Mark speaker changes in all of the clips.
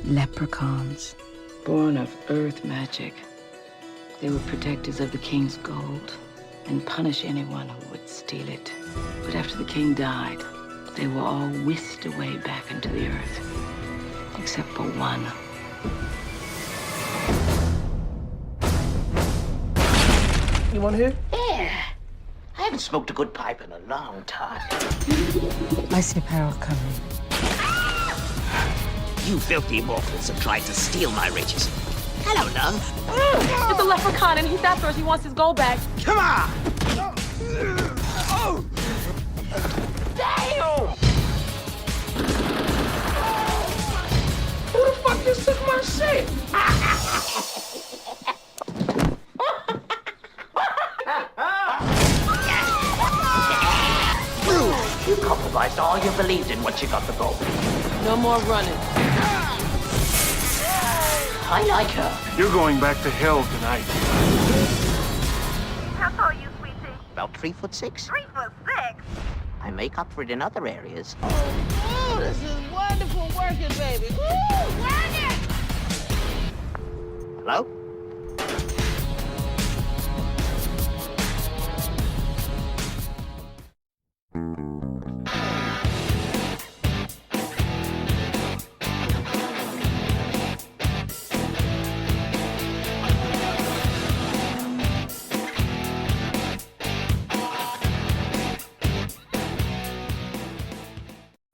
Speaker 1: Leprechauns.
Speaker 2: Born of earth magic, they were protectors of the king's gold and punish anyone who would steal it. But after the king died, they were all whisked away back into the earth, except for one.
Speaker 3: Anyone here?
Speaker 4: Yeah. I haven't smoked a good pipe in a long time.
Speaker 1: I see peril coming.
Speaker 4: You filthy mortals have tried to steal my riches. Hello, love.
Speaker 5: It's a leprechaun and he's after us. He wants his gold back.
Speaker 4: Come on! Damn!
Speaker 3: Who the fuck just took my shit?
Speaker 4: You compromised all you believed in once you got the gold.
Speaker 5: No more running.
Speaker 4: I like her.
Speaker 6: You're going back to hell tonight.
Speaker 7: How tall are you, sweetie?
Speaker 4: About 3'6".
Speaker 7: 3'6".
Speaker 4: I make up for it in other areas.
Speaker 8: Oh, this is wonderful working, baby. Woo, work it!
Speaker 4: Hello?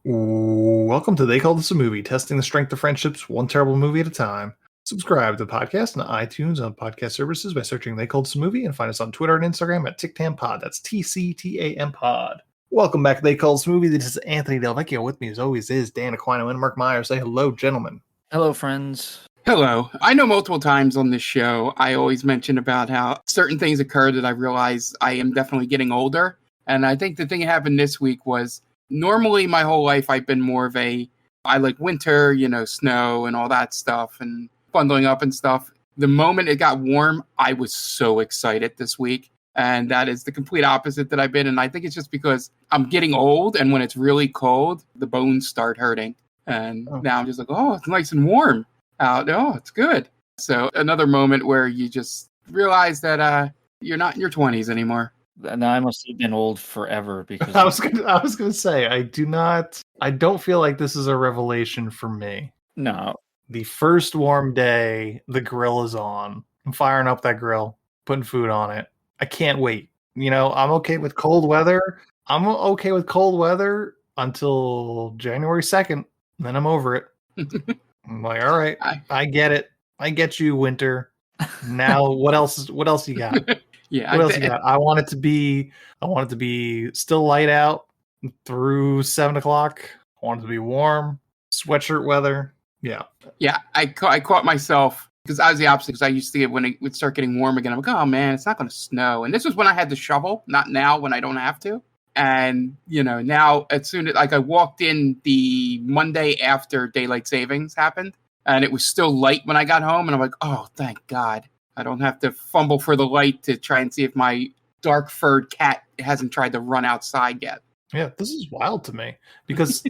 Speaker 9: Welcome to They Call This a Movie, testing the strength of friendships one terrible movie at a time. Subscribe to the podcast on iTunes on podcast services by searching They Call This a Movie, and find us on Twitter and Instagram at TicTamPod. That's TCTAM Pod. Welcome back to They Call This a Movie. This is Anthony Del Vecchio. With me as always is Dan Aquino and Mark Meyer. Say hello, gentlemen.
Speaker 10: Hello, friends.
Speaker 11: Hello. I know multiple times on this show, I always mention about how certain things occur that I realize I am definitely getting older. And I think the thing that happened this week was, normally my whole life I've been more of I like winter, snow and all that stuff and bundling up and stuff. The moment it got warm, I was so excited this week. And that is the complete opposite that I've been. And I think it's just because I'm getting old, and when it's really cold, the bones start hurting. And now I'm just like, oh, it's nice and warm out. Oh, it's good. So another moment where you just realize that you're not in your 20s anymore.
Speaker 10: And I must have been old forever because
Speaker 9: I was gonna say I don't feel like this is a revelation for me.
Speaker 10: No.
Speaker 9: The first warm day, the grill is on. I'm firing up that grill, putting food on it. I can't wait. I'm okay with cold weather. I'm okay with cold weather until January 2nd. Then I'm over it. I'm like, all right, I get it. I get you, winter. Now what else you got?
Speaker 11: Yeah.
Speaker 9: What else you got? I want it to be still light out through 7 o'clock. I want it to be warm, sweatshirt weather. Yeah.
Speaker 11: Yeah. I caught myself because I was the opposite. Because I used to get, when it would start getting warm again, I'm like, oh man, it's not going to snow. And this was when I had the shovel, not now when I don't have to. And now as soon as I walked in the Monday after daylight savings happened, and it was still light when I got home, and I'm like, oh, thank God. I don't have to fumble for the light to try and see if my dark furred cat hasn't tried to run outside yet.
Speaker 9: Yeah, this is wild to me because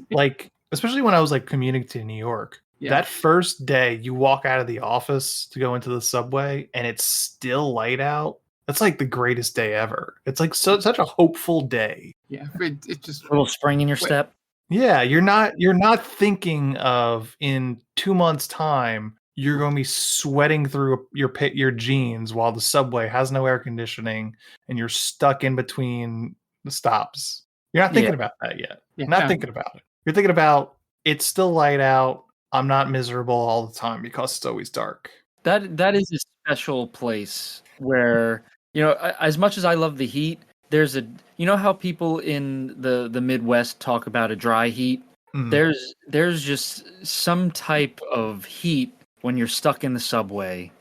Speaker 9: especially when I was commuting to New York, that first day you walk out of the office to go into the subway and it's still light out. That's like the greatest day ever. It's like such a hopeful day.
Speaker 11: Yeah, it just
Speaker 10: a little spring in your step.
Speaker 9: Yeah, you're not thinking of in 2 months' time you're going to be sweating through your jeans while the subway has no air conditioning and you're stuck in between the stops. You're not thinking about that yet. You're not thinking about it. You're thinking about it's still light out. I'm not miserable all the time because it's always dark.
Speaker 10: That is a special place where, as much as I love the heat, there's how people in the Midwest talk about a dry heat. Mm. There's just some type of heat when you're stuck in the subway.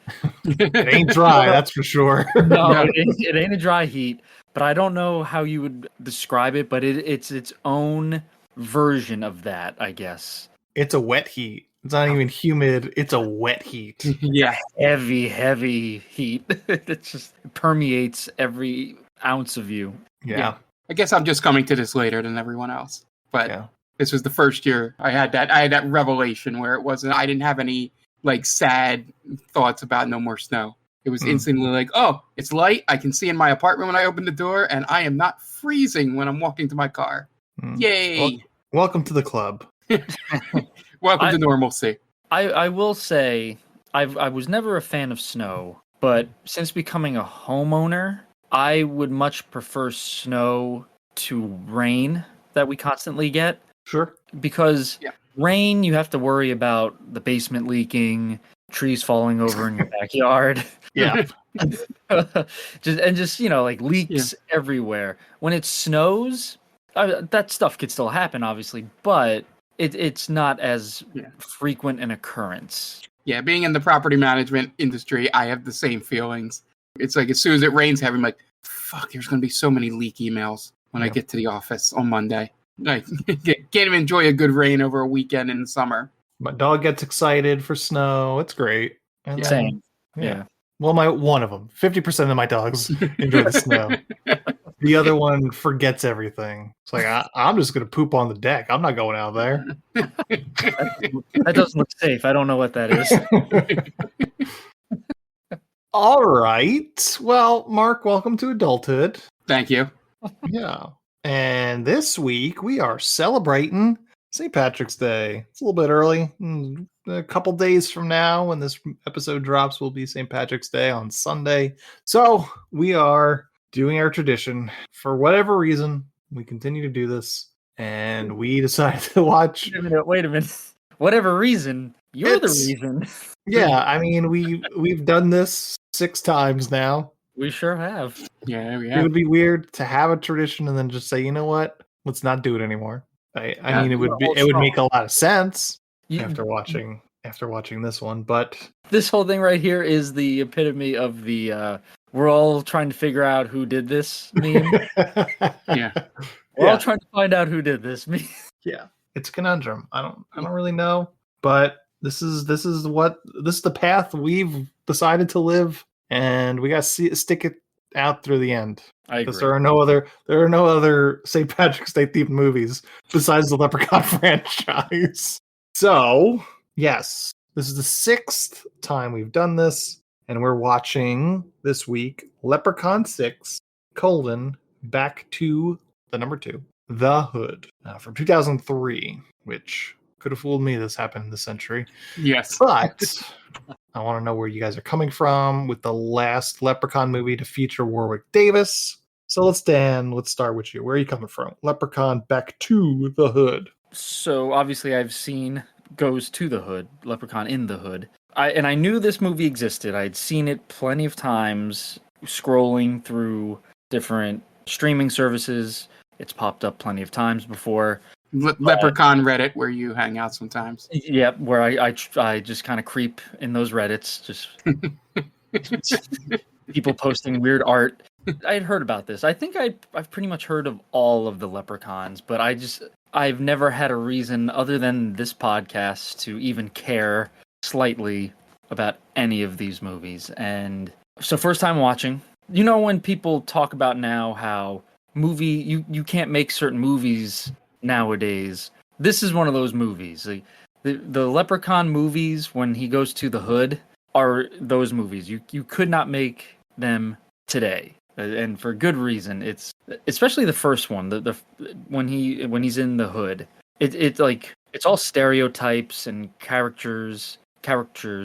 Speaker 9: It ain't dry, that's for sure.
Speaker 10: No, it ain't a dry heat, but I don't know how you would describe it, but it's its own version of that, I guess.
Speaker 9: It's a wet heat. It's not even humid. It's a wet heat.
Speaker 10: Yeah, heavy heat. It just permeates every ounce of you.
Speaker 9: Yeah.
Speaker 11: I guess I'm just coming to this later than everyone else. But This was the first year I had that revelation where it wasn't. I didn't have any like sad thoughts about no more snow. It was instantly like, oh, it's light. I can see in my apartment when I open the door, and I am not freezing when I'm walking to my car. Yay!
Speaker 9: Welcome to the club.
Speaker 11: Welcome to normalcy.
Speaker 10: I will say I was never a fan of snow, but since becoming a homeowner, I would much prefer snow to rain that we constantly get.
Speaker 9: Sure.
Speaker 10: Because rain, you have to worry about the basement leaking, trees falling over in your backyard.
Speaker 9: Yeah.
Speaker 10: just like leaks everywhere. When it snows, that stuff could still happen, obviously, but it's not as frequent an occurrence.
Speaker 11: Yeah, being in the property management industry, I have the same feelings. It's like as soon as it rains heavy, I'm like, fuck, there's going to be so many leak emails when I get to the office on Monday. I can't even enjoy a good rain over a weekend in the summer.
Speaker 9: My dog gets excited for snow. It's great. And
Speaker 10: Same.
Speaker 9: Yeah. Well, one of them. 50% of my dogs enjoy the snow. The other one forgets everything. It's like, I'm just going to poop on the deck. I'm not going out there.
Speaker 10: That doesn't look safe. I don't know what that is.
Speaker 9: All right. Well, Mark, welcome to adulthood.
Speaker 11: Thank you.
Speaker 9: Yeah. And this week we are celebrating St. Patrick's Day. It's a little bit early. A couple days from now, when this episode drops, will be St. Patrick's Day on Sunday. So we are doing our tradition. For whatever reason, we continue to do this, and we decided to watch.
Speaker 10: Wait a minute. Whatever reason, you're the reason.
Speaker 9: Yeah, I mean, we've done this 6 times now.
Speaker 10: We sure have.
Speaker 11: Yeah, we
Speaker 9: It
Speaker 11: have.
Speaker 9: would be weird to have a tradition and then just say, you know what? Let's not do it anymore. I mean, it would make a lot of sense after watching this one, but
Speaker 10: this whole thing right here is the epitome of the we're all trying to figure out who did this meme.
Speaker 11: Yeah.
Speaker 10: We're all trying to find out who did this meme.
Speaker 9: Yeah. It's a conundrum. I don't really know, but this is the path we've decided to live, and we got to stick it out through the end. Because there are no other St. Patrick's Day themed movies besides the Leprechaun franchise. So, yes, this is the 6th time we've done this, and we're watching this week Leprechaun 6: Back to the number 2, The Hood, from 2003, which could have fooled me. This happened in this century.
Speaker 11: Yes.
Speaker 9: But I want to know where you guys are coming from with the last Leprechaun movie to feature Warwick Davis. So let's start with you. Where are you coming from? Leprechaun Back to the Hood.
Speaker 10: So obviously I've seen Goes to the Hood, Leprechaun in the Hood. I knew this movie existed. I'd seen it plenty of times scrolling through different streaming services. It's popped up plenty of times before.
Speaker 11: Leprechaun Reddit, where you hang out sometimes.
Speaker 10: Yeah, where I just kind of creep in those Reddits, just people posting weird art. I'd heard about this. I think I've pretty much heard of all of the Leprechauns, but I've never had a reason other than this podcast to even care slightly about any of these movies. And so first time watching, you know, when people talk about now how you can't make certain movies nowadays, this is one of those movies. Like, the Leprechaun movies, when he goes to the Hood, are those movies. You could not make them today, and for good reason. It's especially the first one, the when he's in the Hood. It's like it's all stereotypes and caricatures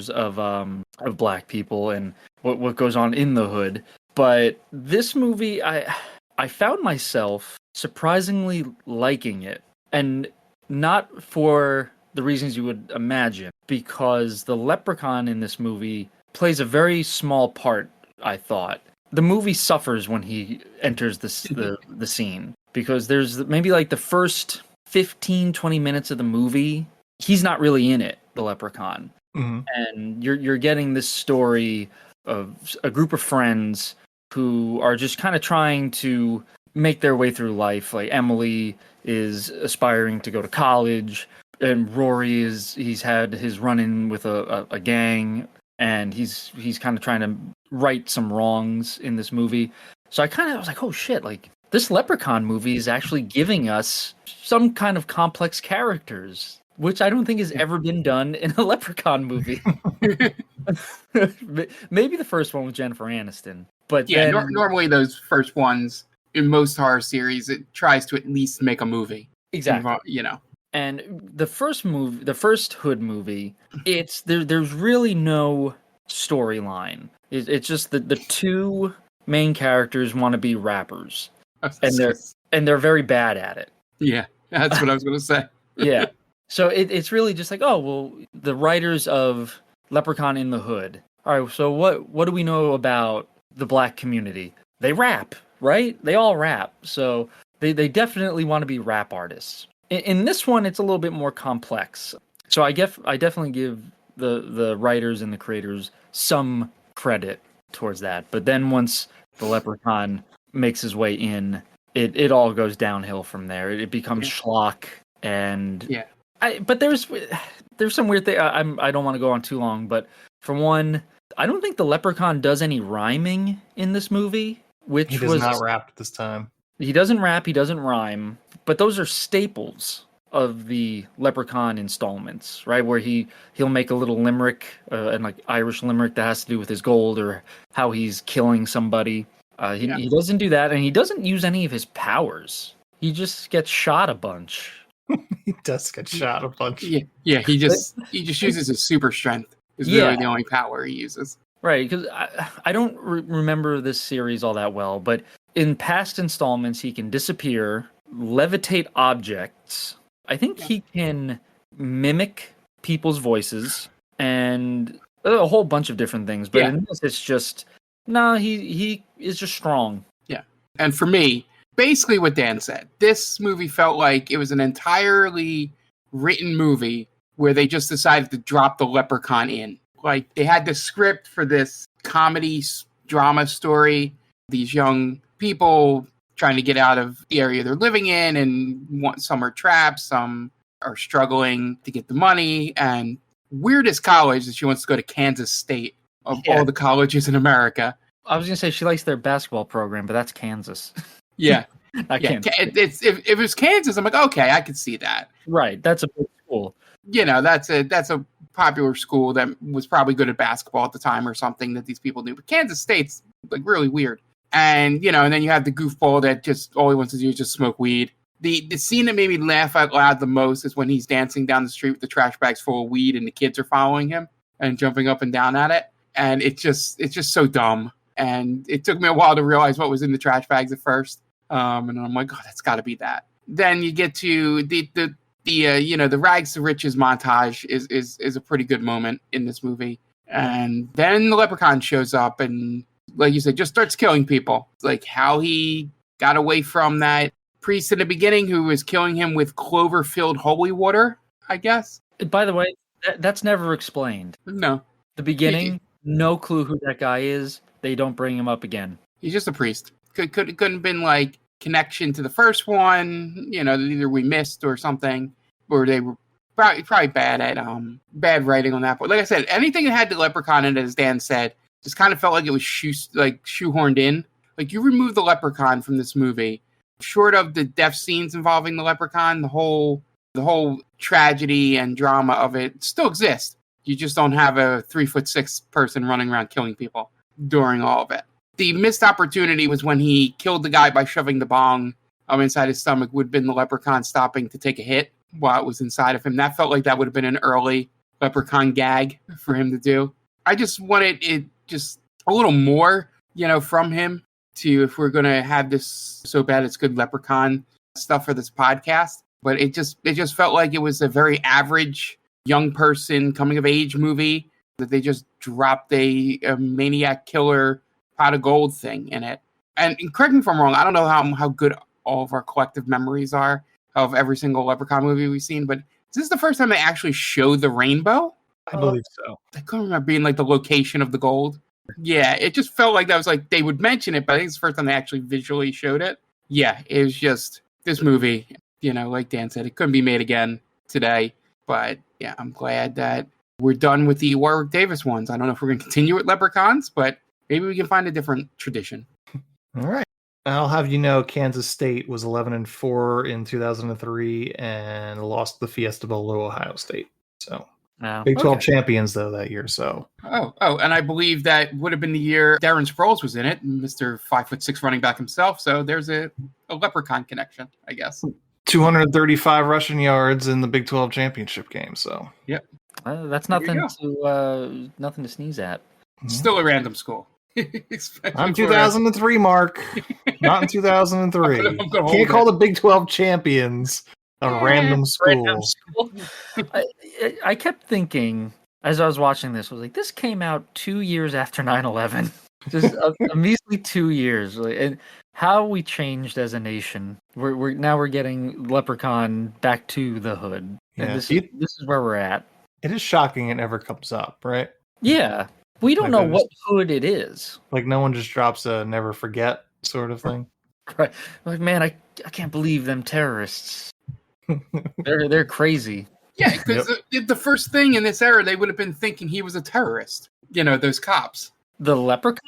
Speaker 10: of black people and what goes on in the Hood. But this movie, I found myself surprisingly liking it, and not for the reasons you would imagine, because the Leprechaun in this movie plays a very small part. I thought the movie suffers when he enters the scene, because there's maybe like the first 15-20 minutes of the movie he's not really in it, the Leprechaun. Mm-hmm. And you're getting this story of a group of friends who are just kind of trying to make their way through life. Like Emily is aspiring to go to college, and Rory he's had his run-in with a gang, and he's kind of trying to right some wrongs in this movie. So I was like, oh shit, like this Leprechaun movie is actually giving us some kind of complex characters, which I don't think has ever been done in a Leprechaun movie. Maybe the first one with Jennifer Aniston, but
Speaker 11: yeah,
Speaker 10: then
Speaker 11: normally those first ones in most horror series, it tries to at least make a movie.
Speaker 10: exactly.
Speaker 11: You know.
Speaker 10: And the first Hood movie, it's there's really no storyline. It's just the two main characters want to be rappers, and they're very bad at it.
Speaker 11: Yeah, that's what I was going to say.
Speaker 10: Yeah. So it's really just like, oh, well, the writers of Leprechaun in the Hood. All right, so what do we know about the black community? They rap, right? They all rap. So they definitely want to be rap artists. In this one, it's a little bit more complex. So I definitely give the writers and the creators some credit towards that. But then once the Leprechaun makes his way in, it all goes downhill from there. It becomes schlock, and but there's some weird thing. I don't want to go on too long, but for one, I don't think the Leprechaun does any rhyming in this movie. Which
Speaker 9: he does not rap at this time.
Speaker 10: He doesn't rap. He doesn't rhyme. But those are staples of the Leprechaun installments, right? Where he'll make a little limerick, and like Irish limerick that has to do with his gold or how he's killing somebody. He doesn't do that, and he doesn't use any of his powers. He just gets shot a bunch.
Speaker 9: He does get shot a bunch.
Speaker 11: Yeah. He just uses his super strength. Is really the only power he uses.
Speaker 10: Right, because I don't remember this series all that well, but in past installments, he can disappear, levitate objects. I think he can mimic people's voices and a whole bunch of different things. But in this, it's just, he is just strong. Yeah.
Speaker 11: And for me, basically what Dan said, this movie felt like it was an entirely written movie where they just decided to drop the Leprechaun in. Like, they had the script for this comedy drama story, these young people trying to get out of the area they're living in, and some are trapped, some are struggling to get the money, and weirdest college that she wants to go to Kansas State of all the colleges in America.
Speaker 10: I was going to say she likes their basketball program, but that's Kansas.
Speaker 11: Yeah.
Speaker 10: Kansas.
Speaker 11: If it was Kansas, I'm like, okay, I could see that.
Speaker 10: Right, that's a big school.
Speaker 11: That's a popular school that was probably good at basketball at the time or something that these people knew. But Kansas State's like really weird. And, and then you have the goofball that just all he wants to do is just smoke weed. The scene that made me laugh out loud the most is when he's dancing down the street with the trash bags full of weed and the kids are following him and jumping up and down at it. And it's just so dumb. And it took me a while to realize what was in the trash bags at first. And I'm like, oh, that's got to be that. Then you get to the rags to riches montage is a pretty good moment in this movie. And then the Leprechaun shows up and, like you said, just starts killing people. Like how he got away from that priest in the beginning who was killing him with clover-filled holy water, I guess.
Speaker 10: By the way, that's never explained.
Speaker 11: No.
Speaker 10: The beginning, no clue who that guy is. They don't bring him up again.
Speaker 11: He's just a priest. Couldn't have been like connection to the first one, that either we missed or something, or they were probably bad at bad writing on that. But like I said, anything that had the Leprechaun in it, as Dan said, just kind of felt like it was shoehorned in. Like you remove the Leprechaun from this movie, short of the death scenes involving the Leprechaun, the whole tragedy and drama of it still exists. You just don't have a 3'6" person running around killing people during all of it. The missed opportunity was when he killed the guy by shoving the bong inside his stomach. Would have been the Leprechaun stopping to take a hit while it was inside of him. That felt like that would have been an early Leprechaun gag for him to do. I just wanted it just a little more, from him to, if we're going to have this so bad it's good Leprechaun stuff for this podcast. But it just felt like it was a very average young person coming of age movie that they just dropped a maniac killer pot of gold thing in it. And correct me if I'm wrong, I don't know how good all of our collective memories are of every single Leprechaun movie we've seen, but is this the first time they actually showed the rainbow?
Speaker 9: I believe so.
Speaker 11: I couldn't remember being like the location of the gold. Yeah, it just felt like that was like they would mention it, but I think it's the first time they actually visually showed it. Yeah, it was just this movie, like Dan said, it couldn't be made again today. But yeah, I'm glad that we're done with the Warwick Davis ones. I don't know if we're going to continue with Leprechauns, but maybe we can find a different tradition.
Speaker 9: All right. I'll have you know, Kansas State was 11-4 in 2003 and lost the Fiesta Bowl to Ohio State. So Big 12 champions though that year. So
Speaker 11: and I believe that would have been the year Darren Sproles was in it, Mr. 5'6" running back himself. So there's a Leprechaun connection, I guess.
Speaker 9: 235 rushing yards in the Big 12 championship game. So
Speaker 11: yep,
Speaker 10: that's nothing to sneeze at.
Speaker 11: Still a random school.
Speaker 9: I'm 2003, Mark. Not in 2003. Can't call the Big 12 champions a random school.
Speaker 10: I kept thinking as I was watching this, I was like, this came out 2 years after 9/11. Just a measly 2 years. And how we changed as a nation. We're getting Leprechaun back to the hood. And this is where we're at.
Speaker 9: It is shocking it never comes up, right?
Speaker 10: Yeah. We don't know what hood it is.
Speaker 9: Like no one just drops a never forget sort of thing.
Speaker 10: Right. Like, man, I can't believe them terrorists. They're crazy.
Speaker 11: Yeah, because the first thing in this era, they would have been thinking he was a terrorist. You know, those cops.
Speaker 10: The Leprechaun?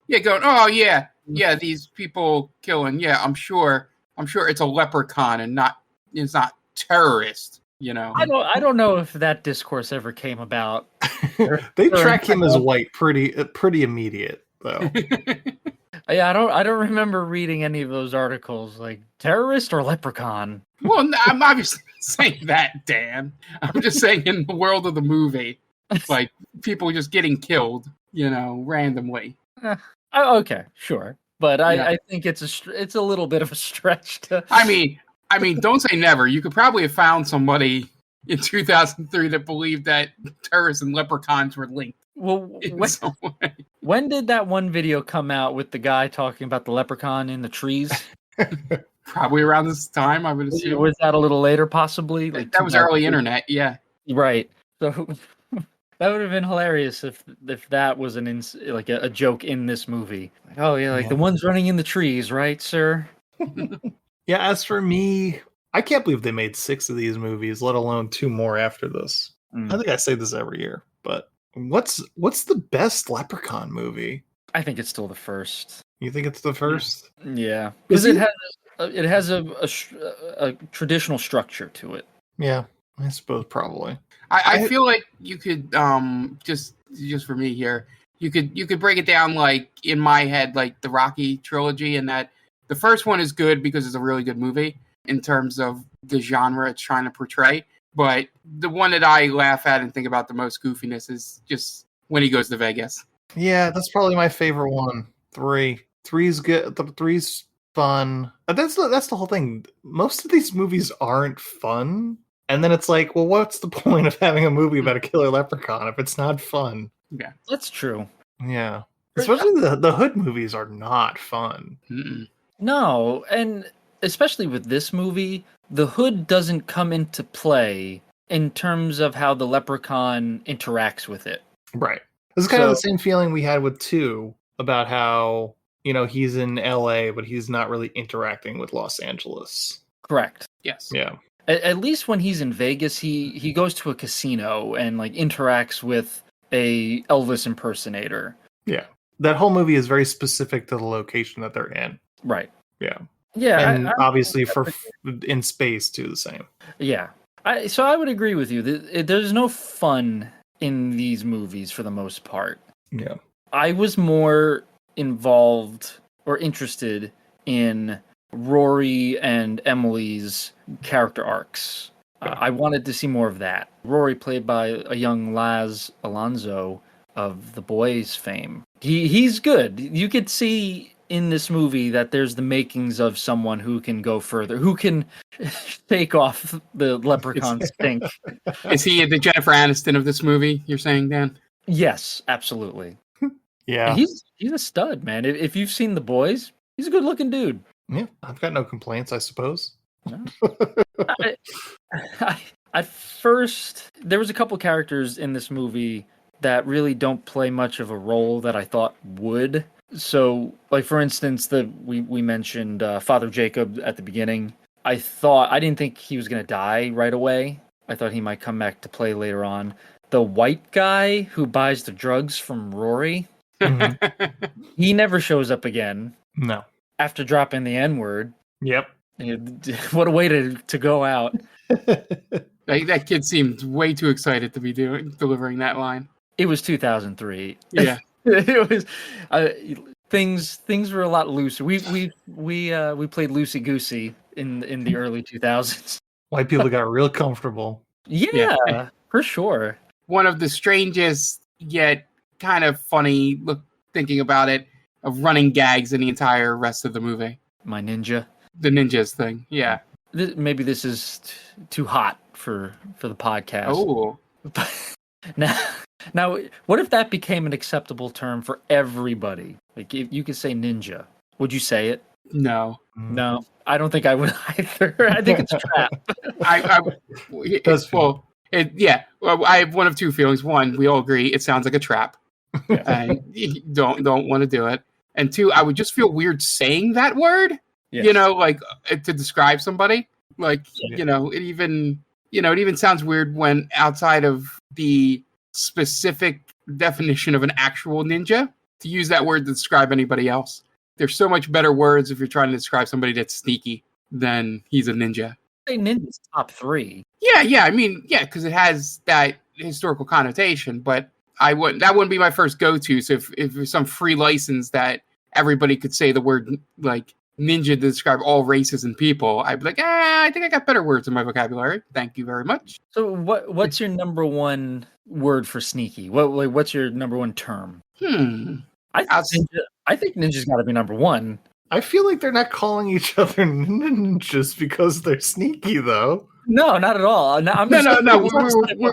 Speaker 11: Yeah, going, oh yeah, these people killing. Yeah, I'm sure it's a leprechaun and it's not terrorist. You know,
Speaker 10: I don't know if that discourse ever came about.
Speaker 9: They track him as white pretty immediate though.
Speaker 10: Yeah, I don't remember reading any of those articles like terrorist or leprechaun.
Speaker 11: Well, I'm obviously saying that, Dan. I'm just saying in the world of the movie, like people just getting killed, you know, randomly.
Speaker 10: Okay, sure, but I think it's a little bit of a stretch to.
Speaker 11: I mean, don't say never. You could probably have found somebody in 2003 that believed that terrorists and leprechauns were linked.
Speaker 10: Well, when did that one video come out with the guy talking about the leprechaun in the trees?
Speaker 11: Probably around this time, I would assume.
Speaker 10: Was that a little later, possibly?
Speaker 11: Like that was early internet, yeah.
Speaker 10: Right. So that would have been hilarious if that was a joke in this movie. Like, oh yeah, the ones running in the trees, right, sir?
Speaker 9: Yeah, as for me, I can't believe they made 6 of these movies, let alone 2 more after this. I think I say this every year, but what's the best Leprechaun movie?
Speaker 10: I think it's still the first.
Speaker 9: You think it's the first?
Speaker 10: Yeah, because it has a traditional structure to it.
Speaker 9: Yeah, I suppose probably.
Speaker 11: I feel like you could just for me here, you could break it down like in my head like the Rocky trilogy, and that the first one is good because it's a really good movie in terms of the genre it's trying to portray. But the one that I laugh at and think about the most goofiness is just when he goes to Vegas.
Speaker 9: Yeah, that's probably my favorite one. 3. 3's good. The 3's fun. That's the whole thing. Most of these movies aren't fun. And then it's like, well, what's the point of having a movie about a killer leprechaun if it's not fun?
Speaker 11: Yeah,
Speaker 10: that's true.
Speaker 9: Yeah. Especially the Hood movies are not fun.
Speaker 11: Mm-mm.
Speaker 10: No, and especially with this movie, the Hood doesn't come into play in terms of how the leprechaun interacts with it.
Speaker 9: Right. This is kind of the same feeling we had with 2 about how, you know, he's in LA, but he's not really interacting with Los Angeles.
Speaker 10: Correct.
Speaker 11: Yes.
Speaker 9: Yeah.
Speaker 10: At least when he's in Vegas, he goes to a casino and like interacts with a Elvis impersonator.
Speaker 9: Yeah. That whole movie is very specific to the location that they're in.
Speaker 10: Right.
Speaker 9: Yeah.
Speaker 10: Yeah.
Speaker 9: And obviously in space too, the same.
Speaker 10: Yeah. So I would agree with you. There's no fun in these movies for the most part.
Speaker 9: Yeah.
Speaker 10: I was more involved or interested in Rory and Emily's character arcs. I wanted to see more of that. Rory, played by a young Laz Alonso of The Boys fame. He's good. You could see in this movie that there's the makings of someone who can go further, who can take off the leprechaun's stink.
Speaker 11: Is he the Jennifer Aniston of this movie, you're saying, Dan?
Speaker 10: Yes, absolutely.
Speaker 9: Yeah.
Speaker 10: And he's a stud, man. If you've seen The Boys, he's a good-looking dude.
Speaker 9: Yeah, I've got no complaints, I suppose.
Speaker 10: No. At first, there was a couple characters in this movie that really don't play much of a role that I thought would. So, like for instance, we mentioned Father Jacob at the beginning. I didn't think he was going to die right away. I thought he might come back to play later on. The white guy who buys the drugs from Rory, he never shows up again.
Speaker 9: No.
Speaker 10: after dropping the N-word.
Speaker 9: Yep.
Speaker 10: What a way to go out.
Speaker 11: That kid seemed way too excited to be delivering that line.
Speaker 10: It was 2003.
Speaker 11: Yeah.
Speaker 10: It was things were a lot looser. We played loosey goosey in the early 2000s.
Speaker 9: White people got real comfortable.
Speaker 10: Yeah, for sure.
Speaker 11: One of the strangest yet kind of funny thinking about it of running gags in the entire rest of the movie.
Speaker 10: My ninja.
Speaker 11: The ninjas thing. Yeah.
Speaker 10: Maybe this is too hot for the podcast.
Speaker 11: Oh.
Speaker 10: Now, what if that became an acceptable term for everybody? Like, if you could say ninja, would you say it?
Speaker 11: No.
Speaker 10: No, I don't think I would either. I think it's a trap.
Speaker 11: Well, I have one of two feelings. One, we all agree it sounds like a trap. And you don't want to do it. And two, I would just feel weird saying that word.
Speaker 10: Yes.
Speaker 11: You know, like to describe somebody. Like, it even sounds weird when outside of the specific definition of an actual ninja to use that word to describe anybody else. There's so much better words if you're trying to describe somebody that's sneaky than he's a ninja.
Speaker 10: Say ninja's top 3.
Speaker 11: Yeah. I mean, because it has that historical connotation, but that wouldn't be my first go-to. So if there's some free license that everybody could say the word like ninja to describe all races and people, I'd be like, I think I got better words in my vocabulary. Thank you very much.
Speaker 10: So what's your number one word for sneaky? What's your number one term? I think ninja's got to be number one.
Speaker 9: I feel like they're not calling each other ninjas because they're sneaky, though.
Speaker 10: No, not at all. No.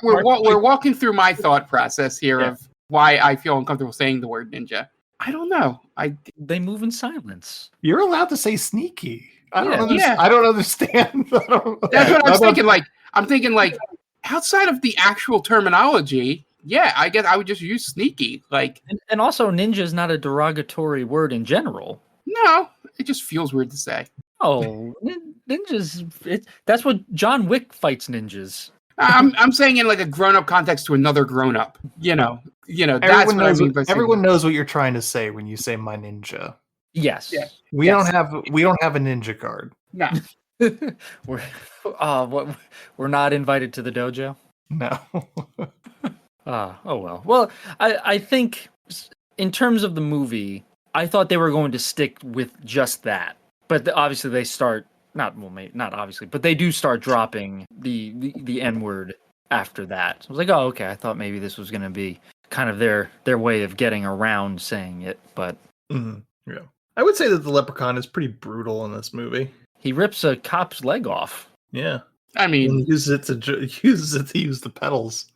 Speaker 11: We're walking through my thought process here of why I feel uncomfortable saying the word ninja. I don't know.
Speaker 10: They move in silence.
Speaker 9: You're allowed to say sneaky. I don't understand.
Speaker 11: That's what I'm thinking. I'm thinking outside of the actual terminology. Yeah, I guess I would just use sneaky.
Speaker 10: And also, ninja is not a derogatory word in general.
Speaker 11: No, it just feels weird to say.
Speaker 10: Oh, ninjas! That's what John Wick fights ninjas.
Speaker 11: I'm saying in like a grown-up context to another grown-up. That's what I mean.
Speaker 9: Everyone knows what you're trying to say when you say my ninja.
Speaker 10: Yes.
Speaker 11: Yeah.
Speaker 9: We don't have a ninja card.
Speaker 11: No.
Speaker 10: We're not invited to the dojo.
Speaker 9: No.
Speaker 10: Oh well. Well, I think in terms of the movie, I thought they were going to stick with just that, but obviously they start not obviously, but they do start dropping the N-word after that. So I was like, oh okay. I thought maybe this was going to be kind of their way of getting around saying it, but
Speaker 9: yeah, I would say that the Leprechaun is pretty brutal in this movie.
Speaker 10: He rips a cop's leg off.
Speaker 9: Yeah,
Speaker 11: I mean,
Speaker 9: he uses it to use the pedals.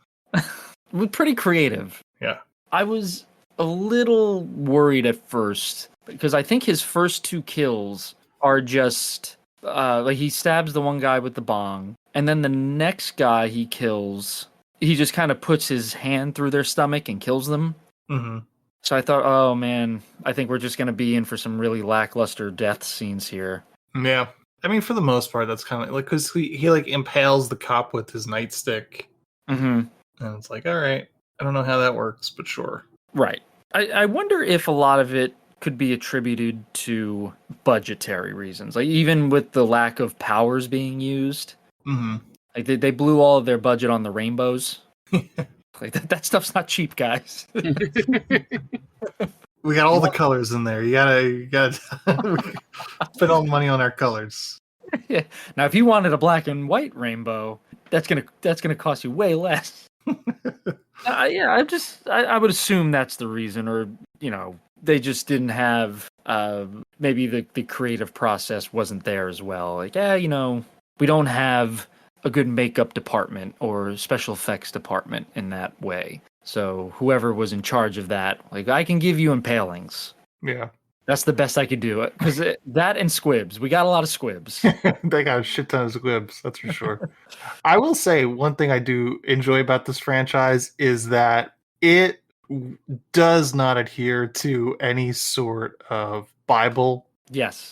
Speaker 10: Pretty creative.
Speaker 9: Yeah.
Speaker 10: I was a little worried at first because I think his first 2 kills are just he stabs the one guy with the bong, and then the next guy he kills, he just kind of puts his hand through their stomach and kills them.
Speaker 9: Mm-hmm.
Speaker 10: So I thought, oh man, I think we're just going to be in for some really lackluster death scenes here.
Speaker 9: Yeah. I mean, for the most part, that's kind of like, because he like impales the cop with his nightstick.
Speaker 10: Mm-hmm.
Speaker 9: And it's like, all right, I don't know how that works, but sure.
Speaker 10: Right. I wonder if a lot of it could be attributed to budgetary reasons. Like, even with the lack of powers being used, like they blew all of their budget on the rainbows. Like that stuff's not cheap, guys.
Speaker 9: We got all the colors in there. You gotta spend all the money on our colors.
Speaker 10: Yeah. Now, if you wanted a black and white rainbow, that's gonna cost you way less. I would assume that's the reason, or they just didn't have maybe the creative process wasn't there as well. Like, we don't have a good makeup department or special effects department in that way. So whoever was in charge of that, like, I can give you impalings.
Speaker 9: Yeah.
Speaker 10: That's the best I could do. Because that and squibs. We got a lot of squibs.
Speaker 9: They got a shit ton of squibs, that's for sure. I will say one thing I do enjoy about this franchise is that it does not adhere to any sort of Bible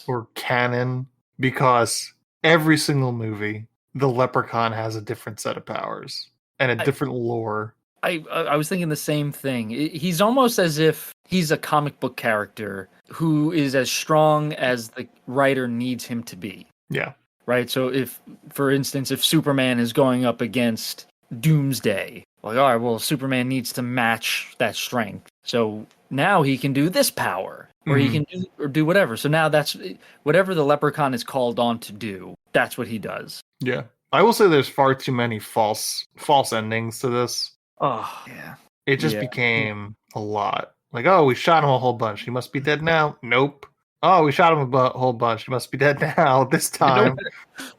Speaker 9: or canon, because every single movie, the Leprechaun has a different set of powers and a different lore.
Speaker 10: I was thinking the same thing. He's almost as if he's a comic book character who is as strong as the writer needs him to be.
Speaker 9: Yeah.
Speaker 10: Right? So if, for instance, if Superman is going up against Doomsday, like, all right, well, Superman needs to match that strength. So now he can do this power, or he can do whatever. So now that's whatever the Leprechaun is called on to do. That's what he does.
Speaker 9: Yeah. I will say there's far too many false endings to this.
Speaker 10: Oh, yeah.
Speaker 9: It just became a lot. Like, oh, we shot him a whole bunch. He must be dead now. Nope. Oh, we shot him a whole bunch. He must be dead now. This time.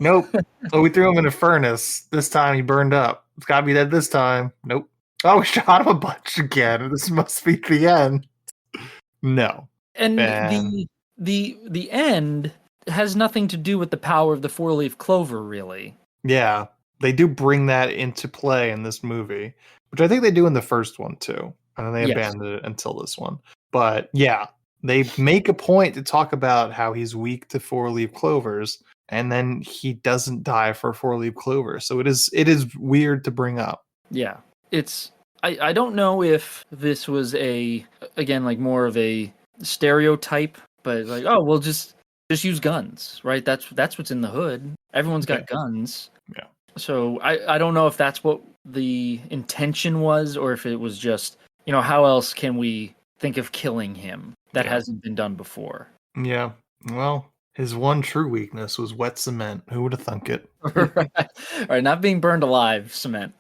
Speaker 9: Nope. Oh, we threw him in a furnace. This time he burned up. It's got to be dead this time. Nope. Oh, we shot him a bunch again. This must be the end. No.
Speaker 10: And the end has nothing to do with the power of the four-leaf clover, really.
Speaker 9: Yeah. They do bring that into play in this movie, which I think they do in the first one too. And then they abandoned it until this one. But yeah, they make a point to talk about how he's weak to four-leaf clovers, and then he doesn't die for four-leaf clover. So it is weird to bring up.
Speaker 10: Yeah. I don't know if this was like more of a stereotype, but like, oh, we'll just use guns, right? That's what's in the hood. Everyone's got guns.
Speaker 9: Yeah.
Speaker 10: So I don't know if that's what the intention was, or if it was just, how else can we think of killing him that hasn't been done before?
Speaker 9: Yeah. Well, his one true weakness was wet cement. Who would have thunk it?
Speaker 10: Right, not being burned alive, cement.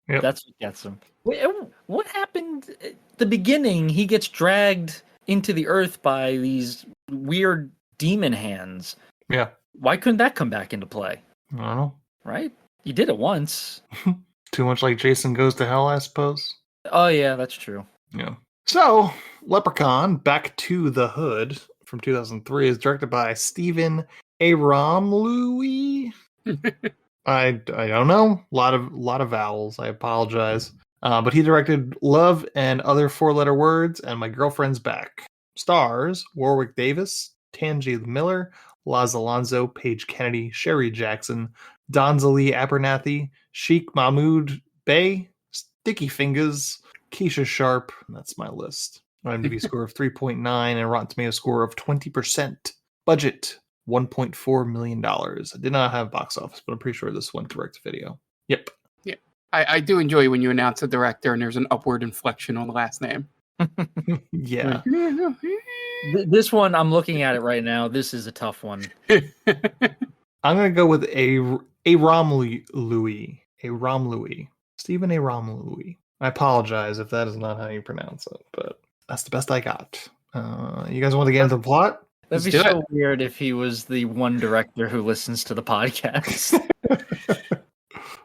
Speaker 9: Yep.
Speaker 10: That's what gets him. Wait, what happened at the beginning? He gets dragged into the earth by these weird demon hands.
Speaker 9: Yeah.
Speaker 10: Why couldn't that come back into play?
Speaker 9: I don't know.
Speaker 10: Right? You did it once.
Speaker 9: Too much like Jason Goes to Hell, I suppose.
Speaker 10: Oh, yeah, that's true.
Speaker 9: Yeah. So, Leprechaun, Back to the Hood from 2003 is directed by Stephen Louis. I don't know. A lot of vowels. I apologize. But he directed Love and Other Four-Letter Words and My Girlfriend's Back. Stars Warwick Davis, Tangi Miller, Laz Alonso, Paige Kennedy, Sherry Jackson, Donzalee Abernathy, Sheikh Mahmood Bey, Sticky Fingers, Keisha Sharp. That's my list. IMDb score of 3.9 and Rotten Tomatoes score of 20%. Budget $1.4 million. I did not have box office, but I'm pretty sure this went direct to video. Yep.
Speaker 11: Yeah. I do enjoy when you announce a director and there's an upward inflection on the last name.
Speaker 9: Yeah.
Speaker 10: This one, I'm looking at it right now. This is a tough one.
Speaker 9: I'm going to go with Aram Louis. Stephen Aram Louis. I apologize if that is not how you pronounce it, but that's the best I got. You guys want to get into the plot?
Speaker 10: That'd be so weird if he was the one director who listens to the podcast.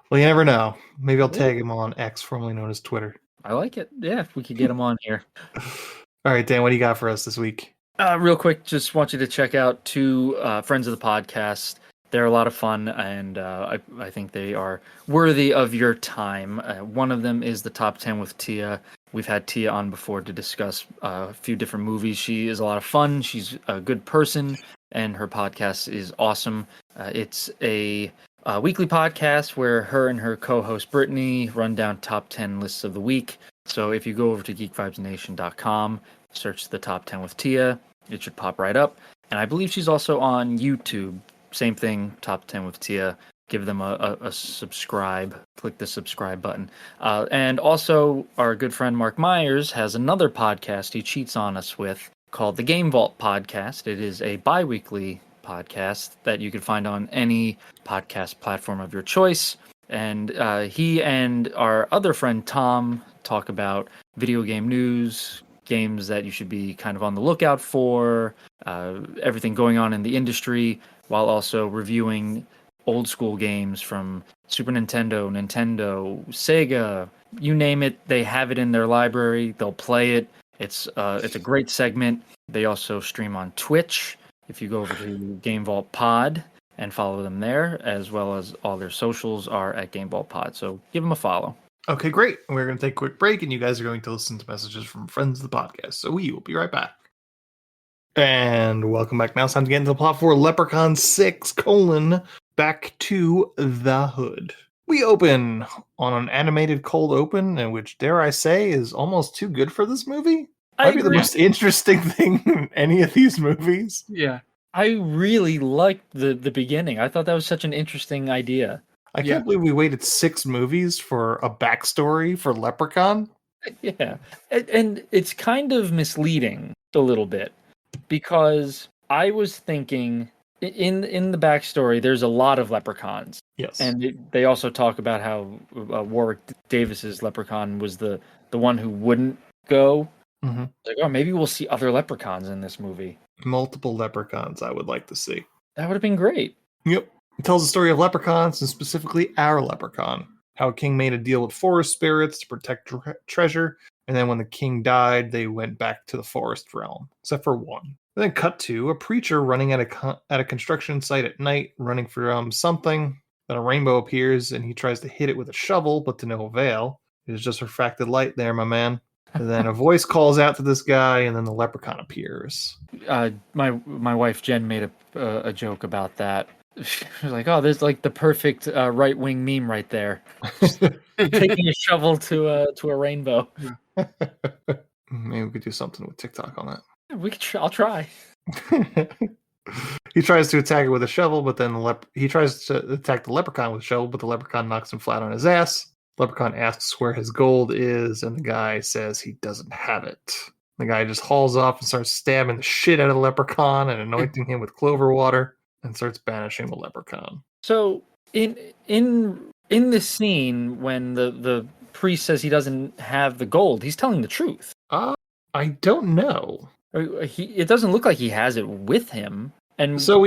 Speaker 9: Well, you never know. Maybe I'll tag him on X, formerly known as Twitter.
Speaker 10: I like it. Yeah, if we could get him on here.
Speaker 9: All right, Dan, what do you got for us this week?
Speaker 10: Real quick, just want you to check out two friends of the podcast. They're a lot of fun, and I think they are worthy of your time. One of them is the Top 10 with Tia. We've had Tia on before to discuss a few different movies. She is a lot of fun. She's a good person, and her podcast is awesome. It's a weekly podcast where her and her co-host Brittany run down top 10 lists of the week. So if you go over to geekvibesnation.com, search the Top 10 with Tia, it should pop right up. And I believe she's also on YouTube. Same thing, Top 10 with Tia. Give them a subscribe. Click the subscribe button. And also, our good friend Mark Myers has another podcast he cheats on us with called the Game Vault Podcast. It is a bi-weekly podcast that you can find on any podcast platform of your choice. And he and our other friend Tom talk about video game news, games that you should be kind of on the lookout for, everything going on in the industry, while also reviewing old school games from Super Nintendo, Sega, you name it, they have it in their library. They'll play it. It's a great segment. They also stream on Twitch. If you go over to Game Vault Pod and follow them there, as well as all their socials are at Game Vault Pod. So give them a follow.
Speaker 9: Okay, great. We're going to take a quick break, and you guys are going to listen to messages from friends of the podcast. So we will be right back. And welcome back. Now it's time to get into the plot for Leprechaun 6, Back to the Hood. We open on an animated cold open, and which, dare I say, is almost too good for this movie. Might be the most interesting thing in any of these movies.
Speaker 11: Yeah.
Speaker 10: I really liked the beginning. I thought that was such an interesting idea.
Speaker 9: I can't believe we waited 6 movies for a backstory for Leprechaun.
Speaker 10: Yeah. And it's kind of misleading a little bit because I was thinking in the backstory, there's a lot of leprechauns.
Speaker 9: Yes.
Speaker 10: And they also talk about how Warwick Davis's leprechaun was the one who wouldn't go.
Speaker 9: Mm-hmm.
Speaker 10: Like, oh, maybe we'll see other leprechauns in this movie.
Speaker 9: Multiple leprechauns I would like to see.
Speaker 10: That would have been great.
Speaker 9: Yep. It tells the story of leprechauns, and specifically our leprechaun. How a king made a deal with forest spirits to protect treasure, and then when the king died, they went back to the forest realm, except for one. And then cut to a preacher running at a construction site at night, running from something. Then a rainbow appears, and he tries to hit it with a shovel, but to no avail. It is just refracted light there, my man. And then a voice calls out to this guy, and then the leprechaun appears.
Speaker 10: My wife Jen made a joke about that. She was like, "Oh, there's like the perfect right-wing meme right there, taking a shovel to a rainbow."
Speaker 9: Maybe we could do something with TikTok on that.
Speaker 10: We could. I'll try.
Speaker 9: He tries to attack it with a shovel, but then he tries to attack the leprechaun with a shovel, but the leprechaun knocks him flat on his ass. Leprechaun asks where his gold is, and the guy says he doesn't have it. The guy just hauls off and starts stabbing the shit out of the leprechaun and anointing him with clover water, and starts banishing the leprechaun.
Speaker 10: So in this scene, when the priest says he doesn't have the gold, he's telling the truth.
Speaker 9: I don't know.
Speaker 10: It doesn't look like he has it with him, and
Speaker 9: so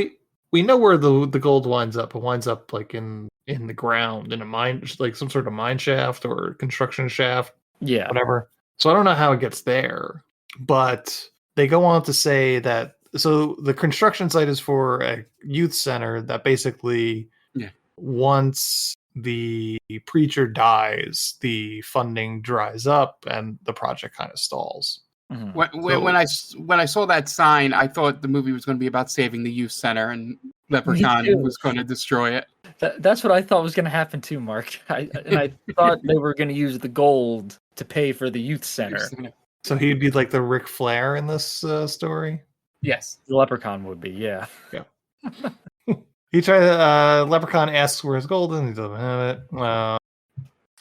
Speaker 9: we know where the gold winds up. It winds up like in the ground, in a mine, like some sort of mine shaft or construction shaft.
Speaker 10: Yeah.
Speaker 9: Whatever. So I don't know how it gets there, but they go on to say that, so the construction site is for a youth center that basically, once the preacher dies, the funding dries up and the project kind of stalls.
Speaker 11: Mm-hmm. When I saw that sign, I thought the movie was going to be about saving the youth center, and Leprechaun was going to destroy it.
Speaker 10: That's what I thought was going to happen too, Mark. I thought they were going to use the gold to pay for the youth center.
Speaker 9: So he'd be like the Ric Flair in this story?
Speaker 11: Yes.
Speaker 10: The Leprechaun would be, yeah.
Speaker 9: Yeah. Leprechaun asks where his gold is, and he doesn't have it.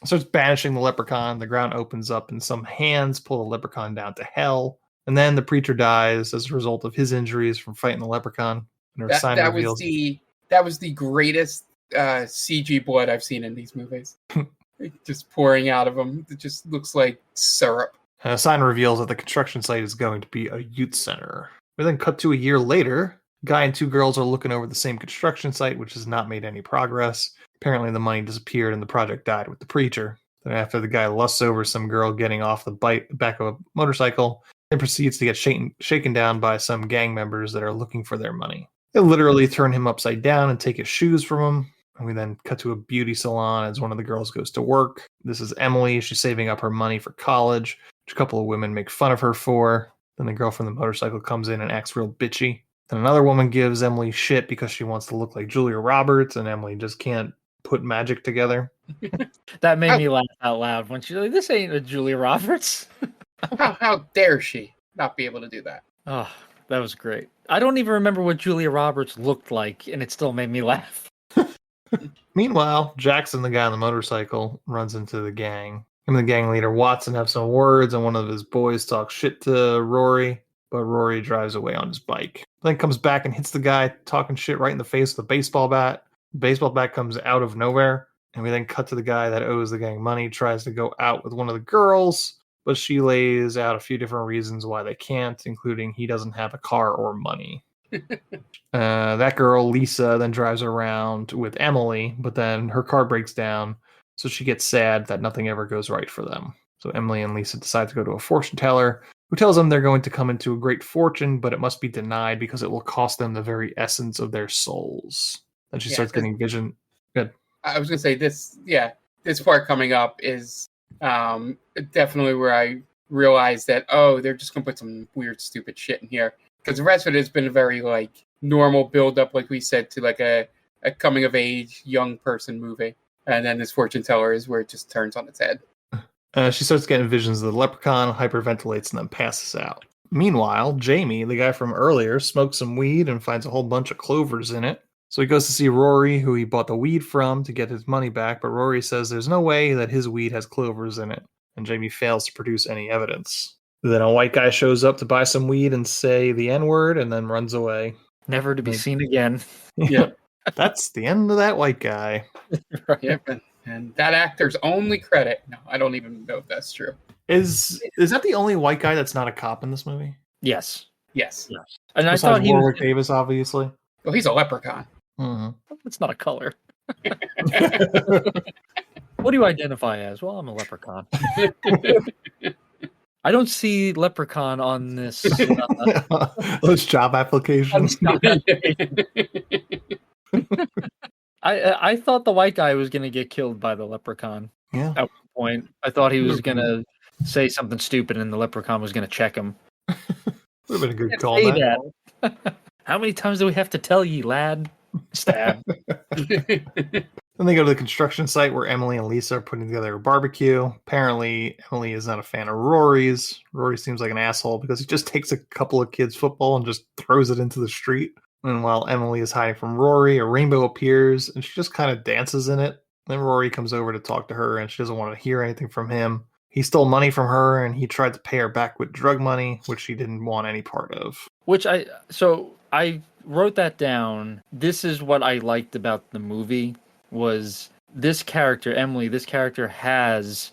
Speaker 9: Starts banishing the leprechaun. The ground opens up, and some hands pull the leprechaun down to hell. And then the preacher dies as a result of his injuries from fighting the leprechaun. And
Speaker 11: that was the greatest CG blood I've seen in these movies. Just pouring out of him. It just looks like syrup.
Speaker 9: A sign reveals that the construction site is going to be a youth center. We then cut to a year later. A guy and 2 girls are looking over the same construction site, which has not made any progress. Apparently the money disappeared and the project died with the preacher. Then after the guy lusts over some girl getting off the back of a motorcycle, then proceeds to get shaken down by some gang members that are looking for their money. They literally turn him upside down and take his shoes from him. And we then cut to a beauty salon as one of the girls goes to work. This is Emily. She's saving up her money for college, which a couple of women make fun of her for. Then the girl from the motorcycle comes in and acts real bitchy. Then another woman gives Emily shit because she wants to look like Julia Roberts, and Emily just can't put magic together.
Speaker 10: That made me laugh out loud when she's like, "This ain't a Julia Roberts."
Speaker 11: How dare she not be able to do that?
Speaker 10: Oh, that was great. I don't even remember what Julia Roberts looked like, and it still made me laugh.
Speaker 9: Meanwhile, Jackson, the guy on the motorcycle, runs into the gang. Him and the gang leader, Watson, have some words, and one of his boys talks shit to Rory, but Rory drives away on his bike. Then comes back and hits the guy talking shit right in the face with a baseball bat. The baseball bat comes out of nowhere, and we then cut to the guy that owes the gang money, tries to go out with one of the girls, but she lays out a few different reasons why they can't, including he doesn't have a car or money. That girl, Lisa, then drives around with Emily, but then her car breaks down, so she gets sad that nothing ever goes right for them. So Emily and Lisa decide to go to a fortune teller, who tells them they're going to come into a great fortune, but it must be denied because it will cost them the very essence of their souls. Then she starts getting vision. Good.
Speaker 11: I was going to say this part coming up is definitely where I realized that, they're just going to put some weird, stupid shit in here. Because the rest of it has been a very, normal build-up, like we said, to, a coming-of-age young person movie. And then this fortune teller is where it just turns on its head.
Speaker 9: She starts getting visions of the leprechaun, hyperventilates, and then passes out. Meanwhile, Jamie, the guy from earlier, smokes some weed and finds a whole bunch of clovers in it. So he goes to see Rory, who he bought the weed from, to get his money back, but Rory says there's no way that his weed has clovers in it, and Jamie fails to produce any evidence. Then a white guy shows up to buy some weed and say the N-word, and then runs away.
Speaker 10: Never to be seen again.
Speaker 11: Yeah.
Speaker 9: That's the end of that white guy.
Speaker 10: Right.
Speaker 11: Yep. And that actor's only credit. No, I don't even know if that's true.
Speaker 9: Is that the only white guy that's not a cop in this movie?
Speaker 10: Yes.
Speaker 11: Yes.
Speaker 10: And I
Speaker 9: Besides
Speaker 10: thought he
Speaker 9: Warwick
Speaker 10: was.
Speaker 9: Davis, obviously.
Speaker 11: Well, he's a leprechaun.
Speaker 9: Mm-hmm.
Speaker 10: It's not a color. What do you identify as? Well, I'm a leprechaun. I don't see leprechaun on this.
Speaker 9: Those job applications.
Speaker 10: I thought the white guy was going to get killed by the leprechaun.
Speaker 9: Yeah.
Speaker 10: At one point, I thought he was going to say something stupid, and the leprechaun was going to check him.
Speaker 9: Would have been a good
Speaker 10: Can't
Speaker 9: call.
Speaker 10: say
Speaker 9: That.
Speaker 10: that. How many times do we have to tell ye, lad? Stab.
Speaker 9: Then they go to the construction site where Emily and Lisa are putting together a barbecue. Apparently, Emily is not a fan of Rory's. Rory seems like an asshole because he just takes a couple of kids' football and just throws it into the street. And while Emily is hiding from Rory, a rainbow appears and she just kind of dances in it. Then Rory comes over to talk to her and she doesn't want to hear anything from him. He stole money from her and he tried to pay her back with drug money, which she didn't want any part of.
Speaker 10: So I wrote that down. This is what I liked about the movie was this character, Emily, this character has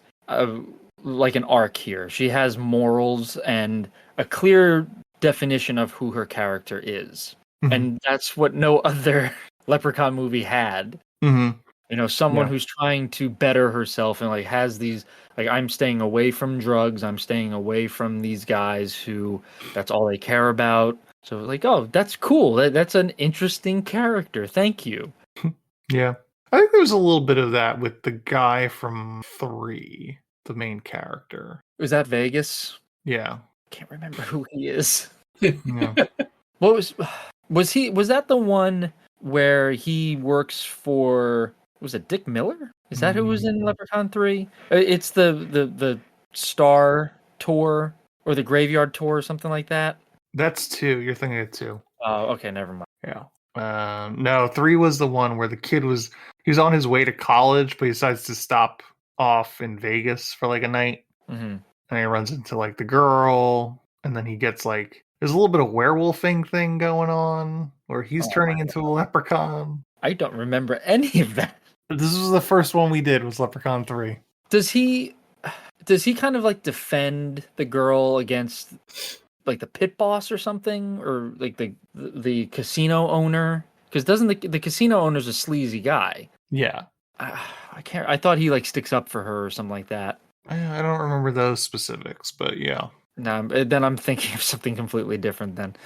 Speaker 10: like an arc here. She has morals and a clear definition of who her character is. Mm-hmm. And that's what no other Leprechaun movie had.
Speaker 9: Mm-hmm.
Speaker 10: You know, someone who's trying to better herself and like has these, like, I'm staying away from drugs. I'm staying away from these guys who that's all they care about. So like, oh, that's cool. That's an interesting character. Thank you.
Speaker 9: Yeah. I think there's a little bit of that with the guy from 3, the main character.
Speaker 10: Was that Vegas?
Speaker 9: Yeah.
Speaker 10: Can't remember who he is.
Speaker 9: Yeah.
Speaker 10: Was that the one where he works for, was it Dick Miller? Is that who was in Leprechaun 3? It's the Star Tour or the Graveyard Tour or something like that.
Speaker 9: That's 2. You're thinking of 2.
Speaker 10: Oh, okay, never mind.
Speaker 9: Yeah. No, 3 was the one where the kid was on his way to college, but he decides to stop off in Vegas for like a night.
Speaker 10: Mm-hmm.
Speaker 9: And he runs into like the girl, and then he gets like, there's a little bit of werewolfing thing going on where he's turning into a leprechaun.
Speaker 10: I don't remember any of that.
Speaker 9: This was the first one we did, was Leprechaun 3.
Speaker 10: Does he kind of like defend the girl against like the pit boss or something, or like the casino owner? Because doesn't the casino owner's a sleazy guy?
Speaker 9: Yeah.
Speaker 10: I can't. I thought he like sticks up for her or something like that.
Speaker 9: I don't remember those specifics, but yeah.
Speaker 10: No, then I'm thinking of something completely different then.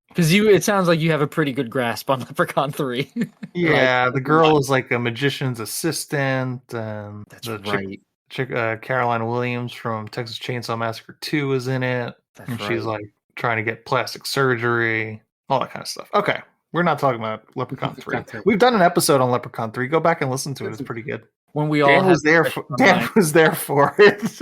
Speaker 10: Because it sounds like you have a pretty good grasp on Leprechaun 3.
Speaker 9: Yeah, like, the girl is like a magician's assistant, and
Speaker 10: that's right.
Speaker 9: Caroline Williams from Texas Chainsaw Massacre 2 is in it.
Speaker 10: That's
Speaker 9: and
Speaker 10: right.
Speaker 9: She's like trying to get plastic surgery, all that kind of stuff. Okay, we're not talking about Leprechaun 3. We've done an episode on Leprechaun 3. Go back and listen to it. It's pretty good.
Speaker 10: When we all
Speaker 9: Dan was there for it.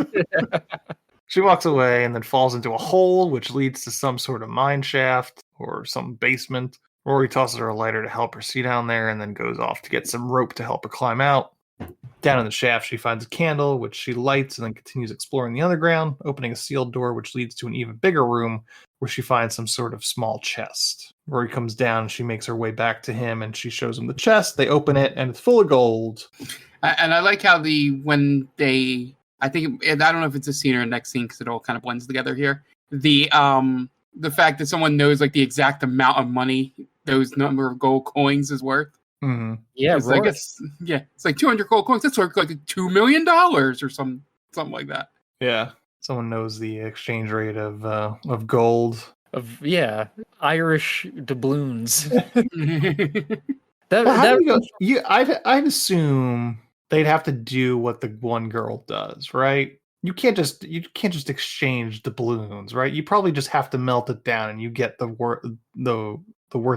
Speaker 9: She walks away and then falls into a hole, which leads to some sort of mine shaft or some basement. Rory tosses her a lighter to help her see down there and then goes off to get some rope to help her climb out. Down in the shaft, she finds a candle, which she lights and then continues exploring the underground, opening a sealed door, which leads to an even bigger room where she finds some sort of small chest. Rory comes down and she makes her way back to him and she shows him the chest. They open it and it's full of gold.
Speaker 11: And I like how I don't know if it's a scene or a next scene because it all kind of blends together here. The fact that someone knows like the exact amount of money those number of gold coins is worth.
Speaker 9: Mm-hmm.
Speaker 10: Yeah,
Speaker 11: it's like 200 gold coins. That's worth like $2 million or something like that.
Speaker 9: Yeah, someone knows the exchange rate of gold.
Speaker 10: Irish doubloons.
Speaker 9: I'd assume they'd have to do what the one girl does, right? You can't just exchange doubloons, right? You probably just have to melt it down, and you get the worth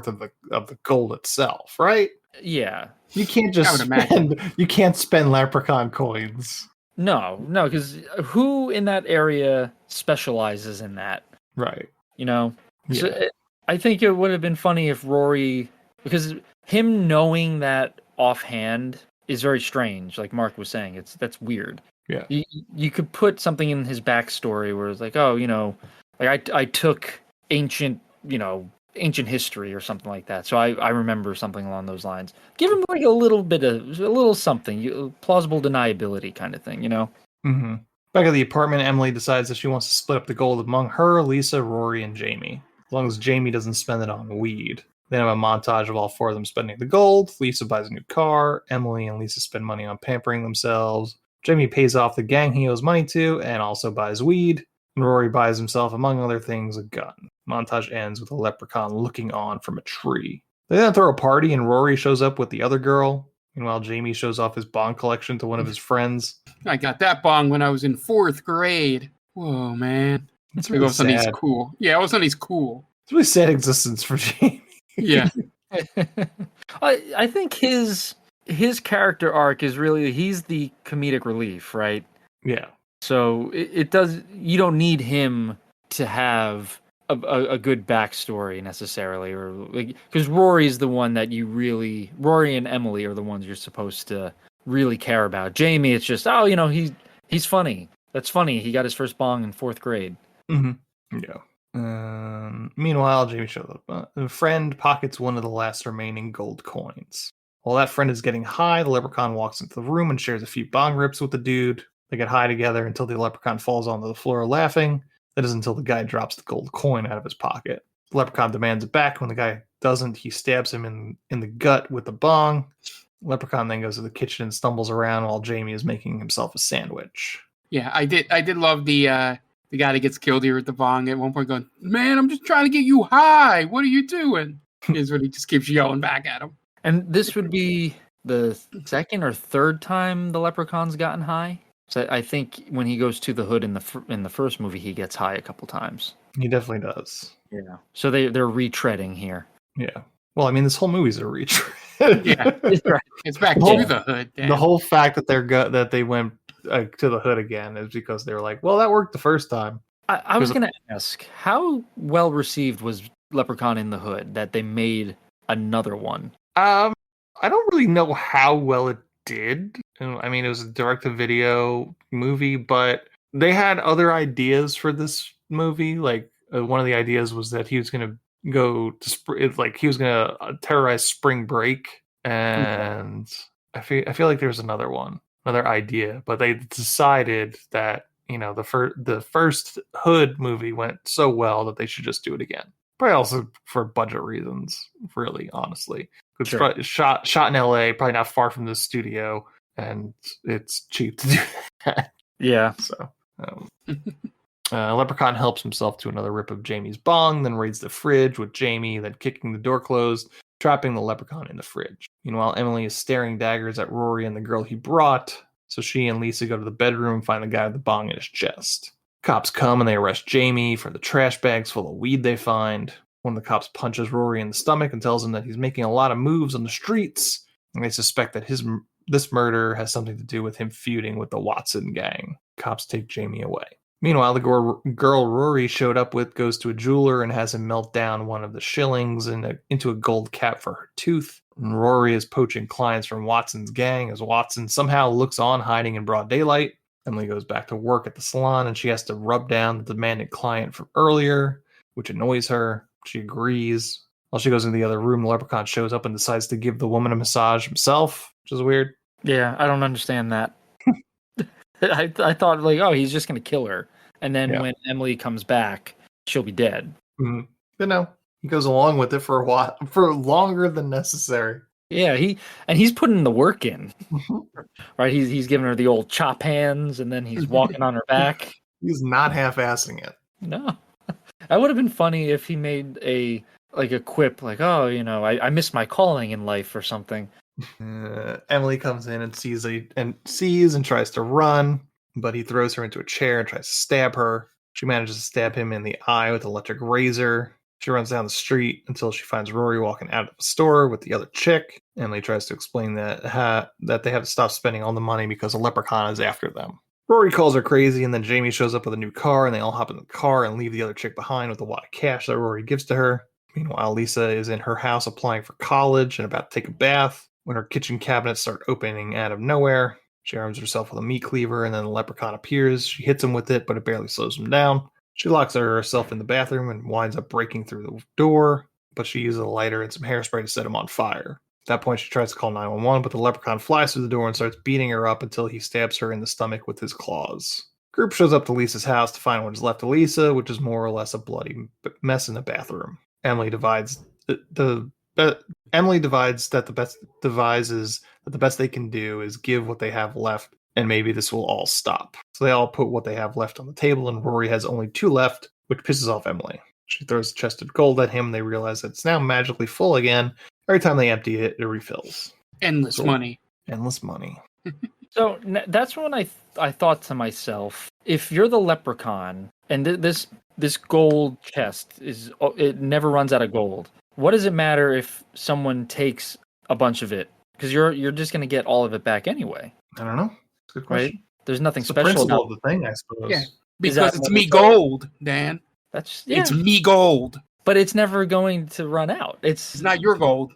Speaker 9: of the gold itself, right?
Speaker 10: Yeah,
Speaker 9: you can't just spend leprechaun coins.
Speaker 10: No, because who in that area specializes in that?
Speaker 9: Right.
Speaker 10: You know?
Speaker 9: Yeah.
Speaker 10: So I think it would have been funny if Rory, because him knowing that offhand is very strange. Like Mark was saying, that's weird.
Speaker 9: Yeah.
Speaker 10: You could put something in his backstory where it's like, oh, like I took ancient history or something like that. So I remember something along those lines. Give him like a little something, plausible deniability kind of thing,
Speaker 9: Mm-hmm. Back at the apartment, Emily decides that she wants to split up the gold among her, Lisa, Rory, and Jamie. As long as Jamie doesn't spend it on weed. They have a montage of all four of them spending the gold. Lisa buys a new car. Emily and Lisa spend money on pampering themselves. Jamie pays off the gang he owes money to and also buys weed. And Rory buys himself, among other things, a gun. Montage ends with a leprechaun looking on from a tree. They then throw a party and Rory shows up with the other girl. Meanwhile, Jamie shows off his bong collection to one of his friends.
Speaker 11: I got that bong when I was in 4th grade. Whoa, man.
Speaker 9: It's really sad.
Speaker 11: He's cool. Yeah, all of a sudden he's cool.
Speaker 9: It's a really sad existence for Jamie.
Speaker 11: Yeah.
Speaker 10: I think his character arc is really, he's the comedic relief, right?
Speaker 9: Yeah.
Speaker 10: So it does, you don't need him to have a good backstory necessarily, or like, because Rory's the one that Rory and Emily are the ones you're supposed to really care about. Jamie, it's just, he's funny. That's funny. He got his first bong in 4th grade.
Speaker 9: Mm-hmm. Yeah. Meanwhile, Jamie shows up. A friend pockets one of the last remaining gold coins. While that friend is getting high, the leprechaun walks into the room and shares a few bong rips with the dude. They get high together until the leprechaun falls onto the floor laughing. That is until the guy drops the gold coin out of his pocket. The leprechaun demands it back. When the guy doesn't, he stabs him in the gut with the bong. The leprechaun then goes to the kitchen and stumbles around while Jamie is making himself a sandwich.
Speaker 11: Yeah, I did love the guy that gets killed here at the bong at one point going, man, I'm just trying to get you high. What are you doing? Is what he just keeps yelling back at him.
Speaker 10: And this would be the 2nd or 3rd time the leprechaun's gotten high. So I think when he goes to the hood in the first movie, he gets high a couple times.
Speaker 9: He definitely does.
Speaker 10: Yeah. So they're retreading here.
Speaker 9: Yeah. Well, I mean, this whole movie's a retread.
Speaker 11: Yeah. It's back to the hood. Damn.
Speaker 9: The whole fact that they went to the hood again is because they were like, well, that worked the first time.
Speaker 10: I was going to ask, how well received was Leprechaun in the Hood that they made another one?
Speaker 9: I don't really know how well it did. I mean, it was a direct-to-video movie, but they had other ideas for this movie. Like, one of the ideas was that he was going to go to he was going to terrorize Spring Break, and I feel like there's another idea, but they decided that the first Hood movie went so well that they should just do it again. Probably also for budget reasons, really, honestly. It's probably shot in LA, probably not far from the studio, and it's cheap to do that.
Speaker 10: Yeah.
Speaker 9: So, Leprechaun helps himself to another rip of Jamie's bong, then raids the fridge with Jamie, then kicking the door closed, trapping the leprechaun in the fridge. Meanwhile, Emily is staring daggers at Rory and the girl he brought, so she and Lisa go to the bedroom and find the guy with the bong in his chest. Cops come and they arrest Jamie for the trash bags full of weed they find. One of the cops punches Rory in the stomach and tells him that he's making a lot of moves on the streets, and they suspect that this murder has something to do with him feuding with the Watson gang. Cops take Jamie away. Meanwhile, the girl Rory showed up with goes to a jeweler and has him melt down one of the shillings into a gold cap for her tooth. And Rory is poaching clients from Watson's gang as Watson somehow looks on hiding in broad daylight. Emily goes back to work at the salon and she has to rub down the demanded client from earlier, which annoys her. She agrees. While she goes into the other room, the leprechaun shows up and decides to give the woman a massage himself, which is weird.
Speaker 10: Yeah, I don't understand that. I thought, he's just going to kill her. And then when Emily comes back, she'll be dead.
Speaker 9: Mm-hmm. But no, he goes along with it for a while, for longer than necessary.
Speaker 10: Yeah, he's putting the work in. Right? He's giving her the old chop hands, and then he's walking on her back.
Speaker 9: He's not half-assing it.
Speaker 10: No. That would have been funny if he made a quip I missed my calling in life or something.
Speaker 9: Emily comes in and sees and tries to run, but he throws her into a chair and tries to stab her. She manages to stab him in the eye with an electric razor. She runs down the street until she finds Rory walking out of the store with the other chick. Emily tries to explain that they have to stop spending all the money because a leprechaun is after them. Rory calls her crazy, and then Jamie shows up with a new car, and they all hop in the car and leave the other chick behind with a lot of cash that Rory gives to her. Meanwhile, Lisa is in her house applying for college and about to take a bath when her kitchen cabinets start opening out of nowhere. She arms herself with a meat cleaver, and then the leprechaun appears. She hits him with it, but it barely slows him down. She locks herself in the bathroom and winds up breaking through the door, but she uses a lighter and some hairspray to set him on fire. At that point, she tries to call 911, but the leprechaun flies through the door and starts beating her up until he stabs her in the stomach with his claws. Group shows up to Lisa's house to find what is left of Lisa, which is more or less a bloody mess in the bathroom. Emily divides that the best they can do is give what they have left, and maybe this will all stop. So they all put what they have left on the table, and Rory has only 2 left, which pisses off Emily. She throws the chest of gold at him, and they realize that it's now magically full again. Every time they empty it, it refills.
Speaker 11: Endless money.
Speaker 9: Endless money.
Speaker 10: So that's when I thought to myself, if you're the leprechaun and this gold chest it never runs out of gold, what does it matter if someone takes a bunch of it? Because you're just going to get all of it back anyway.
Speaker 9: I don't know. That's a good question.
Speaker 10: Right? There's nothing
Speaker 9: it's
Speaker 10: special
Speaker 9: the principle
Speaker 10: about
Speaker 9: of the thing, I suppose.
Speaker 11: Yeah, because it's me gold, Dan. It's me gold.
Speaker 10: But it's never going to run out. It's
Speaker 11: not your gold.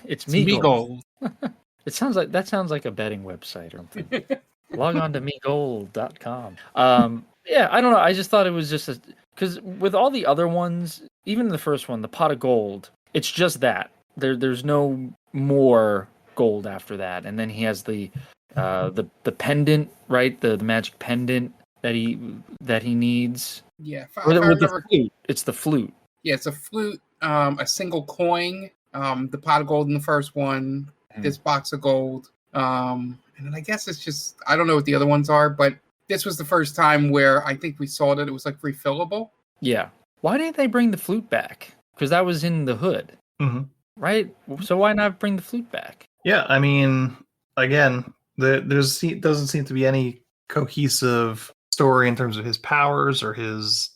Speaker 10: It's me
Speaker 11: gold.
Speaker 10: It sounds like a betting website or something. Log on to megold.com. Yeah, I don't know. I just thought it was just because with all the other ones, even the first one, the pot of gold, it's just that. There's no more gold after that. And then he has the pendant, right? The magic pendant that he needs.
Speaker 11: Yeah,
Speaker 10: with the flute. It's the flute.
Speaker 11: Yeah, it's a flute, a single coin, the pot of gold in the first one, this box of gold. And then I guess it's just, I don't know what the other ones are, but this was the first time where I think we saw that it was like refillable.
Speaker 10: Yeah. Why didn't they bring the flute back? Because that was in the hood.
Speaker 9: Mm-hmm.
Speaker 10: Right? So why not bring the flute back?
Speaker 9: Yeah, I mean, again, doesn't seem to be any cohesive story in terms of his powers or his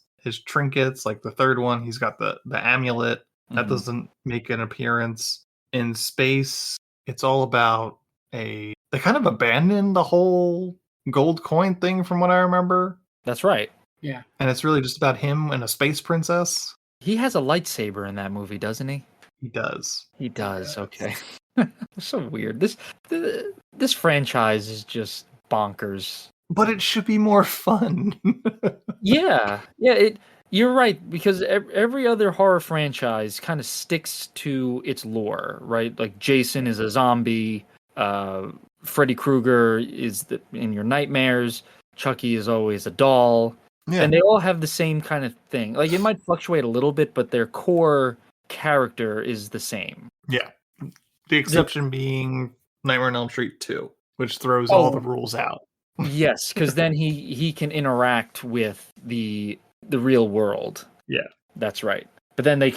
Speaker 9: trinkets. Like the third one, he's got the amulet that doesn't make an appearance in space. It's all about they kind of abandoned the whole gold coin thing from what I remember.
Speaker 10: That's right.
Speaker 11: Yeah.
Speaker 9: And it's really just about him and a space princess.
Speaker 10: He has a lightsaber in that movie, doesn't he?
Speaker 9: He does.
Speaker 10: He does. Okay. It's so weird. This franchise is just bonkers.
Speaker 9: But it should be more fun.
Speaker 10: Yeah. You're right, because every other horror franchise kind of sticks to its lore, right? Like Jason is a zombie, Freddy Krueger is in your nightmares, Chucky is always a doll, and they all have the same kind of thing. Like it might fluctuate a little bit, but their core character is the same.
Speaker 9: Yeah. The exception being Nightmare on Elm Street 2, which throws all the rules out.
Speaker 10: Yes, because then he can interact with the real world.
Speaker 9: Yeah,
Speaker 10: that's right. But then they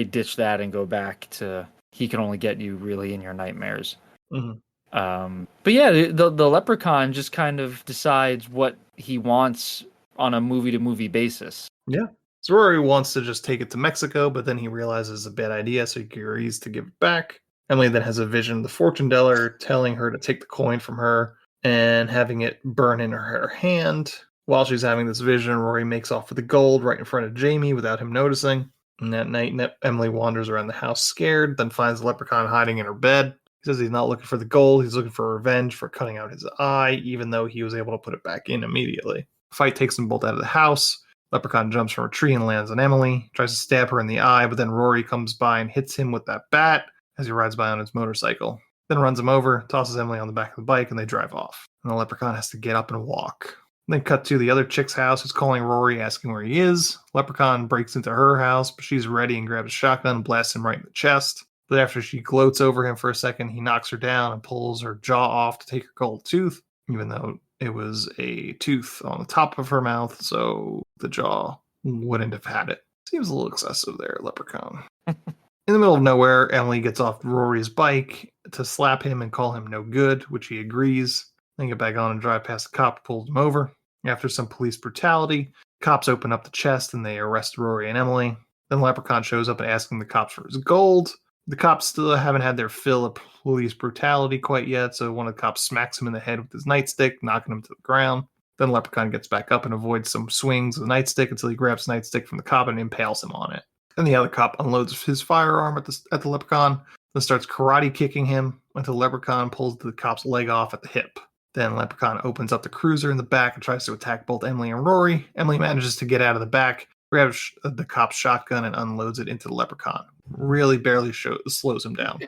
Speaker 10: ditch that and go back to he can only get you really in your nightmares.
Speaker 9: Mm-hmm.
Speaker 10: But yeah, the leprechaun just kind of decides what he wants on a movie to movie basis.
Speaker 9: Yeah, so Rory wants to just take it to Mexico, but then he realizes it's a bad idea, so he agrees to give it back. Emily then has a vision of the fortune teller telling her to take the coin from her and having it burn in her hand. While she's having this vision, Rory makes off with the gold right in front of Jamie without him noticing. And that night, Emily wanders around the house scared, then finds the leprechaun hiding in her bed. He says he's not looking for the gold, he's looking for revenge for cutting out his eye, even though he was able to put it back in immediately. The fight takes them both out of the house. Leprechaun jumps from a tree and lands on Emily, tries to stab her in the eye, but then Rory comes by and hits him with that bat as he rides by on his motorcycle. Then runs him over, tosses Emily on the back of the bike, and they drive off. And the leprechaun has to get up and walk. Then cut to the other chick's house who's calling Rory, asking where he is. Leprechaun breaks into her house, but she's ready and grabs a shotgun and blasts him right in the chest. But after she gloats over him for a second, he knocks her down and pulls her jaw off to take her gold tooth, even though it was a tooth on the top of her mouth, so the jaw wouldn't have had it. Seems a little excessive there, Leprechaun. In the middle of nowhere, Emily gets off Rory's bike to slap him and call him no good, which he agrees. Then get back on and drive past the cop who pulls him over. After some police brutality, cops open up the chest and they arrest Rory and Emily. Then Leprechaun shows up and asking the cops for his gold. The cops still haven't had their fill of police brutality quite yet, so one of the cops smacks him in the head with his nightstick, knocking him to the ground. Then Leprechaun gets back up and avoids some swings with a nightstick until he grabs the nightstick from the cop and impales him on it. Then the other cop unloads his firearm at the Leprechaun, then starts karate kicking him until Leprechaun pulls the cop's leg off at the hip. Then Leprechaun opens up the cruiser in the back and tries to attack both Emily and Rory. Emily manages to get out of the back, grabs the cop's shotgun, and unloads it into the Leprechaun. Really barely slows him down.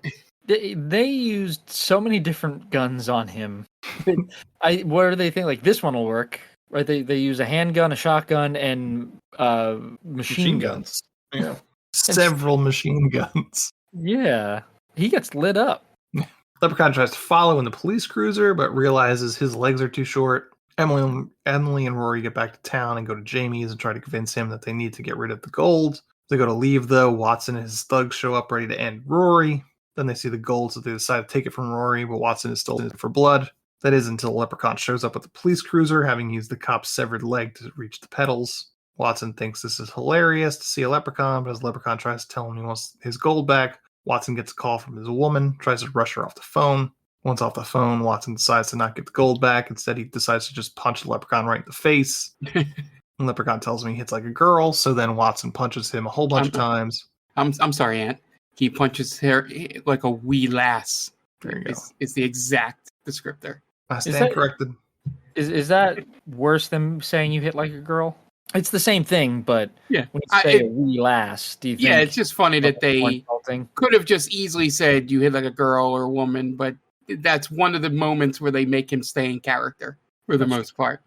Speaker 10: They used so many different guns on him. What do they think? Like, this one will work, right? They use a handgun, a shotgun, and machine guns.
Speaker 9: Yeah, several machine guns.
Speaker 10: Yeah, he gets lit up.
Speaker 9: Leprechaun tries to follow in the police cruiser, but realizes his legs are too short. Emily and Rory get back to town and go to Jamie's and try to convince him that they need to get rid of the gold. They go to leave, though. Watson and his thugs show up ready to end Rory. Then they see the gold, so they decide to take it from Rory, but Watson is still in it for blood. That is until Leprechaun shows up with the police cruiser, having used the cop's severed leg to reach the pedals. Watson thinks this is hilarious to see a leprechaun, but as Leprechaun tries to tell him he wants his gold back, Watson gets a call from his woman, tries to rush her off the phone. Once off the phone, Watson decides to not get the gold back. Instead, he decides to just punch the Leprechaun right in the face. And Leprechaun tells him he hits like a girl, so then Watson punches him a whole bunch of times.
Speaker 11: I'm sorry, Aunt. He punches her like a wee lass.
Speaker 9: There you go.
Speaker 11: Is the exact descriptor.
Speaker 9: I stand corrected.
Speaker 10: Is that worse than saying you hit like a girl? It's the same thing, but
Speaker 11: yeah.
Speaker 10: When you say a wee lass, do you think...
Speaker 11: Yeah, it's just funny that they could have just easily said you hit like a girl or a woman, but that's one of the moments where they make him stay in character for the most part.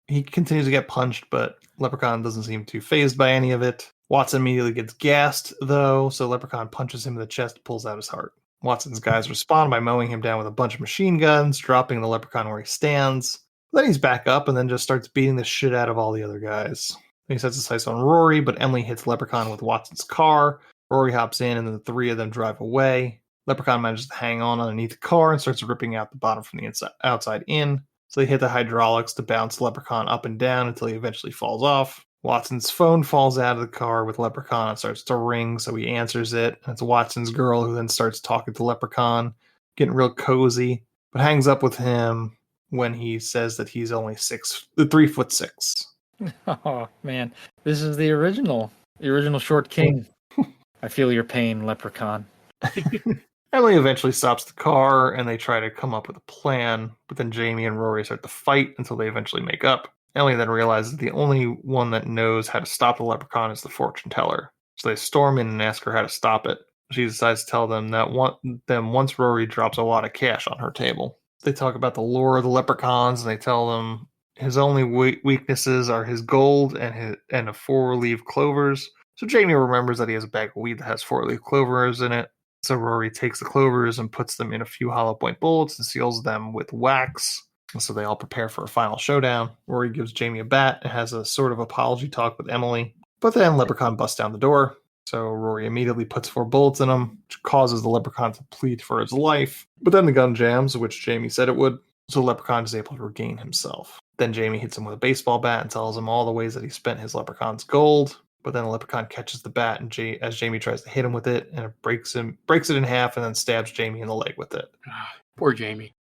Speaker 9: He continues to get punched, but Leprechaun doesn't seem too fazed by any of it. Watson immediately gets gassed, though, so Leprechaun punches him in the chest and pulls out his heart. Watson's guys respond by mowing him down with a bunch of machine guns, dropping the Leprechaun where he stands. Then he's back up and then just starts beating the shit out of all the other guys. Then he sets his sights on Rory, but Emily hits Leprechaun with Watson's car. Rory hops in and then the three of them drive away. Leprechaun manages to hang on underneath the car and starts ripping out the bottom from the outside in. So they hit the hydraulics to bounce Leprechaun up and down until he eventually falls off. Watson's phone falls out of the car with Leprechaun and starts to ring, so he answers it. And it's Watson's girl who then starts talking to Leprechaun, getting real cozy, but hangs up with him when he says that he's only 3'6".
Speaker 10: Oh man, this is the original short king. I feel your pain, Leprechaun.
Speaker 9: Emily eventually stops the car and they try to come up with a plan, but then Jamie and Rory start to fight until they eventually make up. Emily then realizes the only one that knows how to stop the Leprechaun is the fortune teller. So they storm in and ask her how to stop it. She decides to tell them that once Rory drops a lot of cash on her table. They talk about the lore of the leprechauns, and they tell them his only weaknesses are his gold and a 4-leaf clovers. So Jamie remembers that he has a bag of weed that has 4-leaf clovers in it. So Rory takes the clovers and puts them in a few hollow point bullets and seals them with wax. And so they all prepare for a final showdown. Rory gives Jamie a bat and has a sort of apology talk with Emily. But then Leprechaun busts down the door. So Rory immediately puts 4 bullets in him, which causes the Leprechaun to plead for his life. But then the gun jams, which Jamie said it would, so Leprechaun is able to regain himself. Then Jamie hits him with a baseball bat and tells him all the ways that he spent his Leprechaun's gold. But then the Leprechaun catches the bat, and as Jamie tries to hit him with it, and it breaks it in half, and then stabs Jamie in the leg with it.
Speaker 11: Poor Jamie.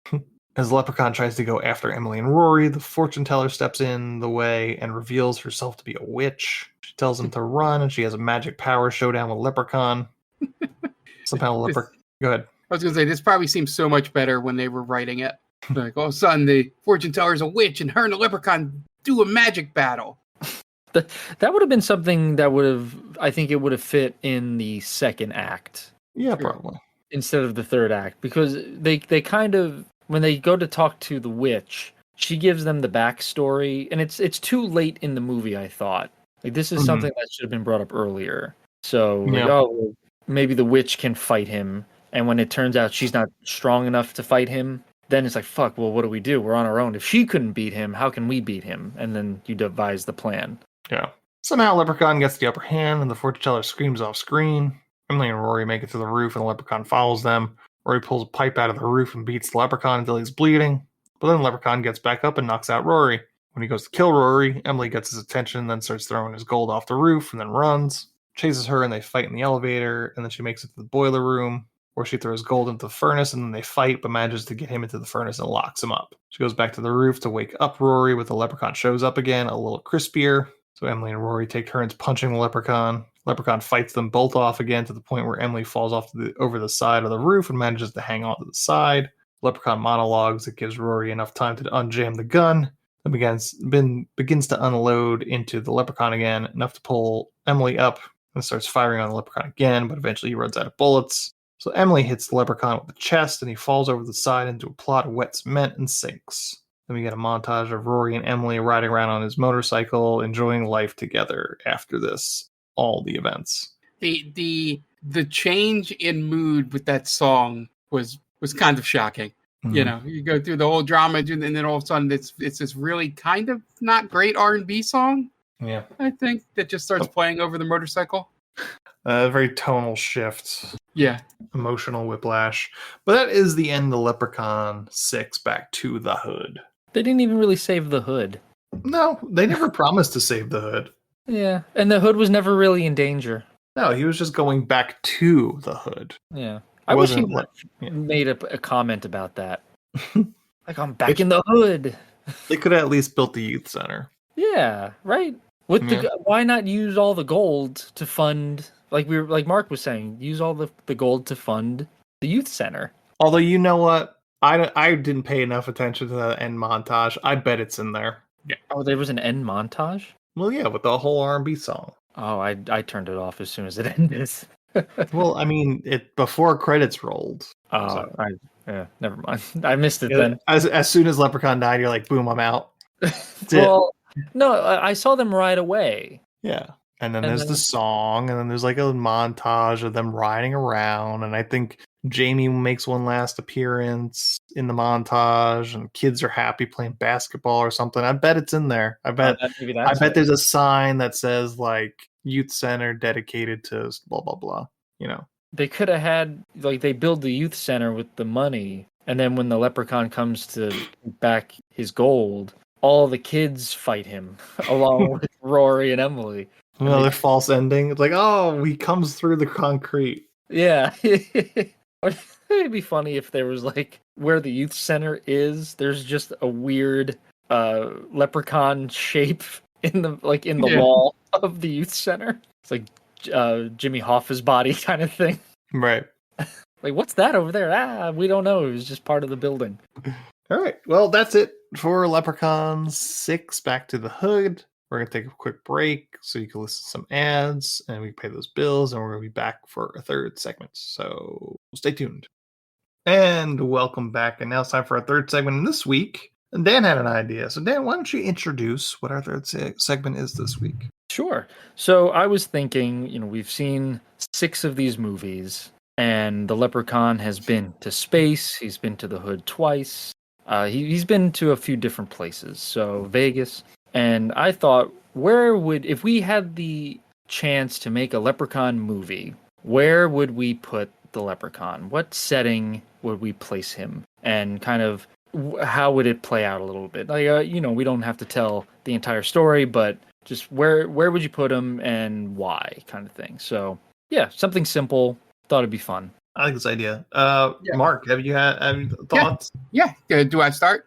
Speaker 9: As Leprechaun tries to go after Emily and Rory, the fortune teller steps in the way and reveals herself to be a witch. She tells him to run, and she has a magic power showdown with Leprechaun. Somehow Go ahead.
Speaker 11: I was going to say, this probably seems so much better when they were writing it. Like, all of a sudden, the fortune teller's a witch, and her and the Leprechaun do a magic battle.
Speaker 10: That would have been something that I think it would have fit in the second act.
Speaker 9: Yeah, probably.
Speaker 10: Instead of the third act, because they kind of, when they go to talk to the witch, she gives them the backstory, and it's too late in the movie, I thought. Like, this is something that should have been brought up earlier. So, maybe the witch can fight him, and when it turns out she's not strong enough to fight him, then it's like, fuck, well, what do we do? We're on our own. If she couldn't beat him, how can we beat him? And then you devise the plan.
Speaker 9: Yeah. Somehow Leprechaun gets the upper hand, and the fortune teller screams off screen. Emily and Rory make it to the roof, and the Leprechaun follows them. Rory pulls a pipe out of the roof and beats the Leprechaun until he's bleeding. But then the Leprechaun gets back up and knocks out Rory. When he goes to kill Rory, Emily gets his attention, then starts throwing his gold off the roof, and then runs. Chases her, and they fight in the elevator, and then she makes it to the boiler room, where she throws Gold into the furnace, and then they fight, but manages to get him into the furnace and locks him up. She goes back to the roof to wake up Rory, but the leprechaun shows up again, a little crispier. So Emily and Rory take turns punching the leprechaun. Leprechaun fights them both off again to the point where Emily falls off over the side of the roof and manages to hang on to the side. Leprechaun monologues. It gives Rory enough time to unjam the gun. Then begins to unload into the leprechaun again, enough to pull Emily up, and starts firing on the leprechaun again, but eventually he runs out of bullets. So Emily hits the leprechaun with the chest, and he falls over the side into a plot of wet cement and sinks. Then we get a montage of Rory and Emily riding around on his motorcycle, enjoying life together after this, all the events.
Speaker 11: The change in mood with that song was kind of shocking. Mm-hmm. You know, you go through the whole drama, and then all of a sudden it's this really kind of not great R&B song.
Speaker 9: Yeah,
Speaker 11: I think that just starts playing over the motorcycle.
Speaker 9: Very tonal shift.
Speaker 11: Yeah.
Speaker 9: Emotional whiplash. But that is the end of Leprechaun 6, Back to the Hood.
Speaker 10: They didn't even really save the Hood.
Speaker 9: No, they never promised to save the Hood.
Speaker 10: Yeah, and the Hood was never really in danger.
Speaker 9: No, he was just going back to the Hood.
Speaker 10: Yeah. I wish he made a comment about that. Like, I'm back in the Hood.
Speaker 9: They could have at least built the youth center.
Speaker 10: Yeah, right. Why not use all the gold to fund, like Mark was saying, use all the gold to fund the youth center.
Speaker 9: Although, you know what? I didn't pay enough attention to the end montage. I bet it's in there.
Speaker 10: Yeah. Oh, there was an end montage?
Speaker 9: Well, yeah, with the whole R&B song.
Speaker 10: Oh, I turned it off as soon as it ended.
Speaker 9: Well, I mean, it before credits rolled.
Speaker 10: Oh, so. Never mind. I missed it then.
Speaker 9: As soon as Leprechaun died, you're like, boom, I'm out.
Speaker 10: Well, no, I saw them right away.
Speaker 9: Yeah. And then there's the song, and then there's like a montage of them riding around, and I think Jamie makes one last appearance in the montage, and kids are happy playing basketball or something. I bet it's in there. I bet there's a sign that says like youth center dedicated to blah blah blah. You know,
Speaker 10: they could have had like they build the youth center with the money, and then when the leprechaun comes to back his gold, all the kids fight him along with Rory and Emily.
Speaker 9: Another false ending. It's like, oh, he comes through the concrete.
Speaker 10: Yeah. It'd be funny if there was like where the youth center is, there's just a weird leprechaun shape in the wall of the youth center. It's like Jimmy Hoffa's body kind of thing.
Speaker 9: Right.
Speaker 10: Like, what's that over there? We don't know. It was just part of the building.
Speaker 9: All right. Well, that's it for Leprechaun 6, Back to the Hood. We're going to take a quick break so you can listen to some ads and we can pay those bills, and we're going to be back for a third segment. So stay tuned. And welcome back. And now it's time for our third segment. And this week, Dan had an idea. So Dan, why don't you introduce what our third segment is this week?
Speaker 10: Sure. So I was thinking, we've seen 6 of these movies, and the Leprechaun has been to space. He's been to the Hood twice. He's been to a few different places. So Vegas. And I thought, if we had the chance to make a Leprechaun movie, where would we put the Leprechaun? What setting would we place him? And kind of how would it play out a little bit? Like, we don't have to tell the entire story, but just where would you put him and why, kind of thing. So, yeah, something simple. Thought it'd be fun.
Speaker 9: I like this idea. Mark, have you had thoughts?
Speaker 11: Yeah. Do I start?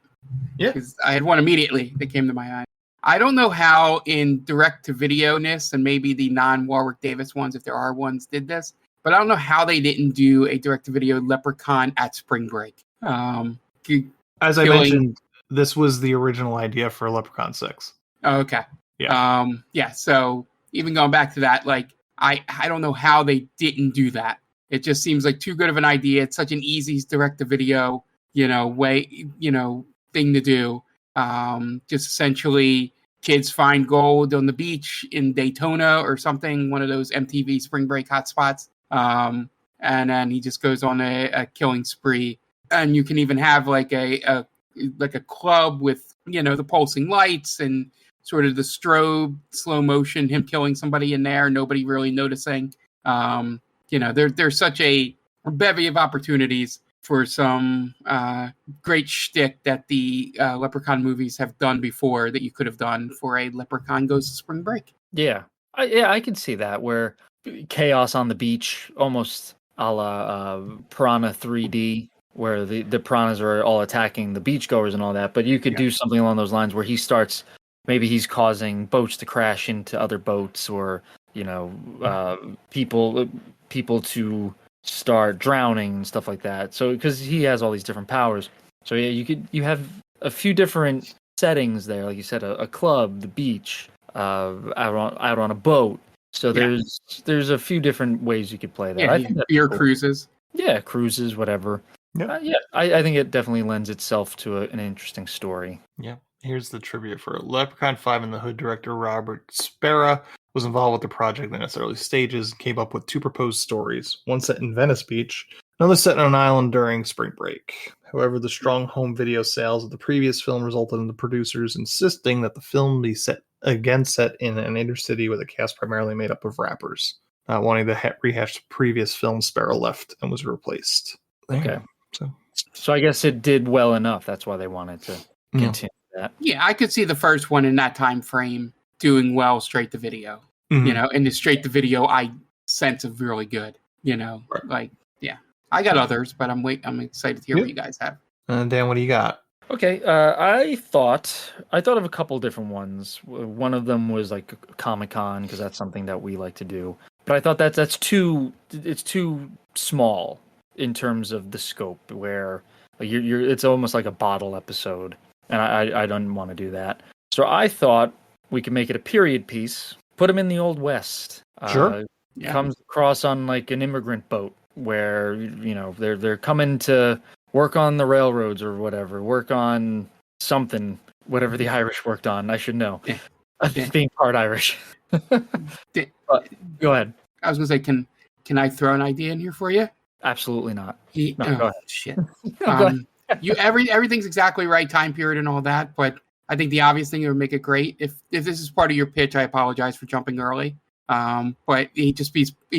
Speaker 9: Yeah.
Speaker 11: Because I had one immediately that came to my eye. I don't know how in direct-to-video-ness, and maybe the non-Warwick Davis ones, if there are ones, did this, but I don't know how they didn't do a direct-to-video Leprechaun at spring break.
Speaker 9: As I mentioned, this was the original idea for Leprechaun 6.
Speaker 11: Oh, okay.
Speaker 9: Yeah.
Speaker 11: So even going back to that, like, I don't know how they didn't do that. It just seems like too good of an idea. It's such an easy direct-to-video, thing to do. Just essentially kids find gold on the beach in Daytona or something, one of those MTV spring break hotspots. And then he just goes on a killing spree. And you can even have like a club with, the pulsing lights and sort of the strobe slow motion, him killing somebody in there, nobody really noticing. There's such a bevy of opportunities for some great shtick that the Leprechaun movies have done before that you could have done for a Leprechaun Goes to Spring Break.
Speaker 10: Yeah. I can see that, where chaos on the beach, almost a la Piranha 3D, where the piranhas are all attacking the beachgoers and all that. But you could do something along those lines where maybe he's causing boats to crash into other boats, or people to start drowning and stuff like that. So because he has all these different powers, so yeah, you have a few different settings there, like you said, a club, the beach, out on a boat. So there's a few different ways you could play that. I think
Speaker 11: beer
Speaker 10: cool.
Speaker 11: cruises.
Speaker 10: Yeah, cruises, whatever.
Speaker 9: Yep.
Speaker 10: I think it definitely lends itself to an interesting story.
Speaker 9: Yeah. Here's the trivia for Leprechaun 5 and the Hood director Robert Spera was involved with the project in its early stages and came up with 2 proposed stories, one set in Venice Beach, another set on an island during spring break. However, the strong home video sales of the previous film resulted in the producers insisting that the film be set in an inner city with a cast primarily made up of rappers. Not wanting to rehash the previous film, Sparrow left and was replaced.
Speaker 10: Okay. So I guess it did well enough. That's why they wanted to continue that.
Speaker 11: Yeah, I could see the first one in that time frame doing well straight to video. In the straight to video sense of really good. I got others, but I'm excited to hear what you guys have.
Speaker 9: Dan, what do you got?
Speaker 10: Okay, I thought of a couple different ones. One of them was like Comic-Con, because that's something that we like to do. But I thought it's too small in terms of the scope, where it's almost like a bottle episode, and I don't want to do that. So I thought we could make it a period piece. Put him in the Old West.
Speaker 9: Sure.
Speaker 10: Comes across on like an immigrant boat where they're coming to work on the railroads or whatever, work on something, whatever the Irish worked on. I should know. Being part Irish. Go ahead.
Speaker 11: I was gonna say, can I throw an idea in here for you?
Speaker 10: Absolutely not.
Speaker 11: Go ahead. Shit.
Speaker 10: Go
Speaker 11: Everything's exactly right, time period and all that, but I think the obvious thing that would make it great. If this is part of your pitch, I apologize for jumping early. But he's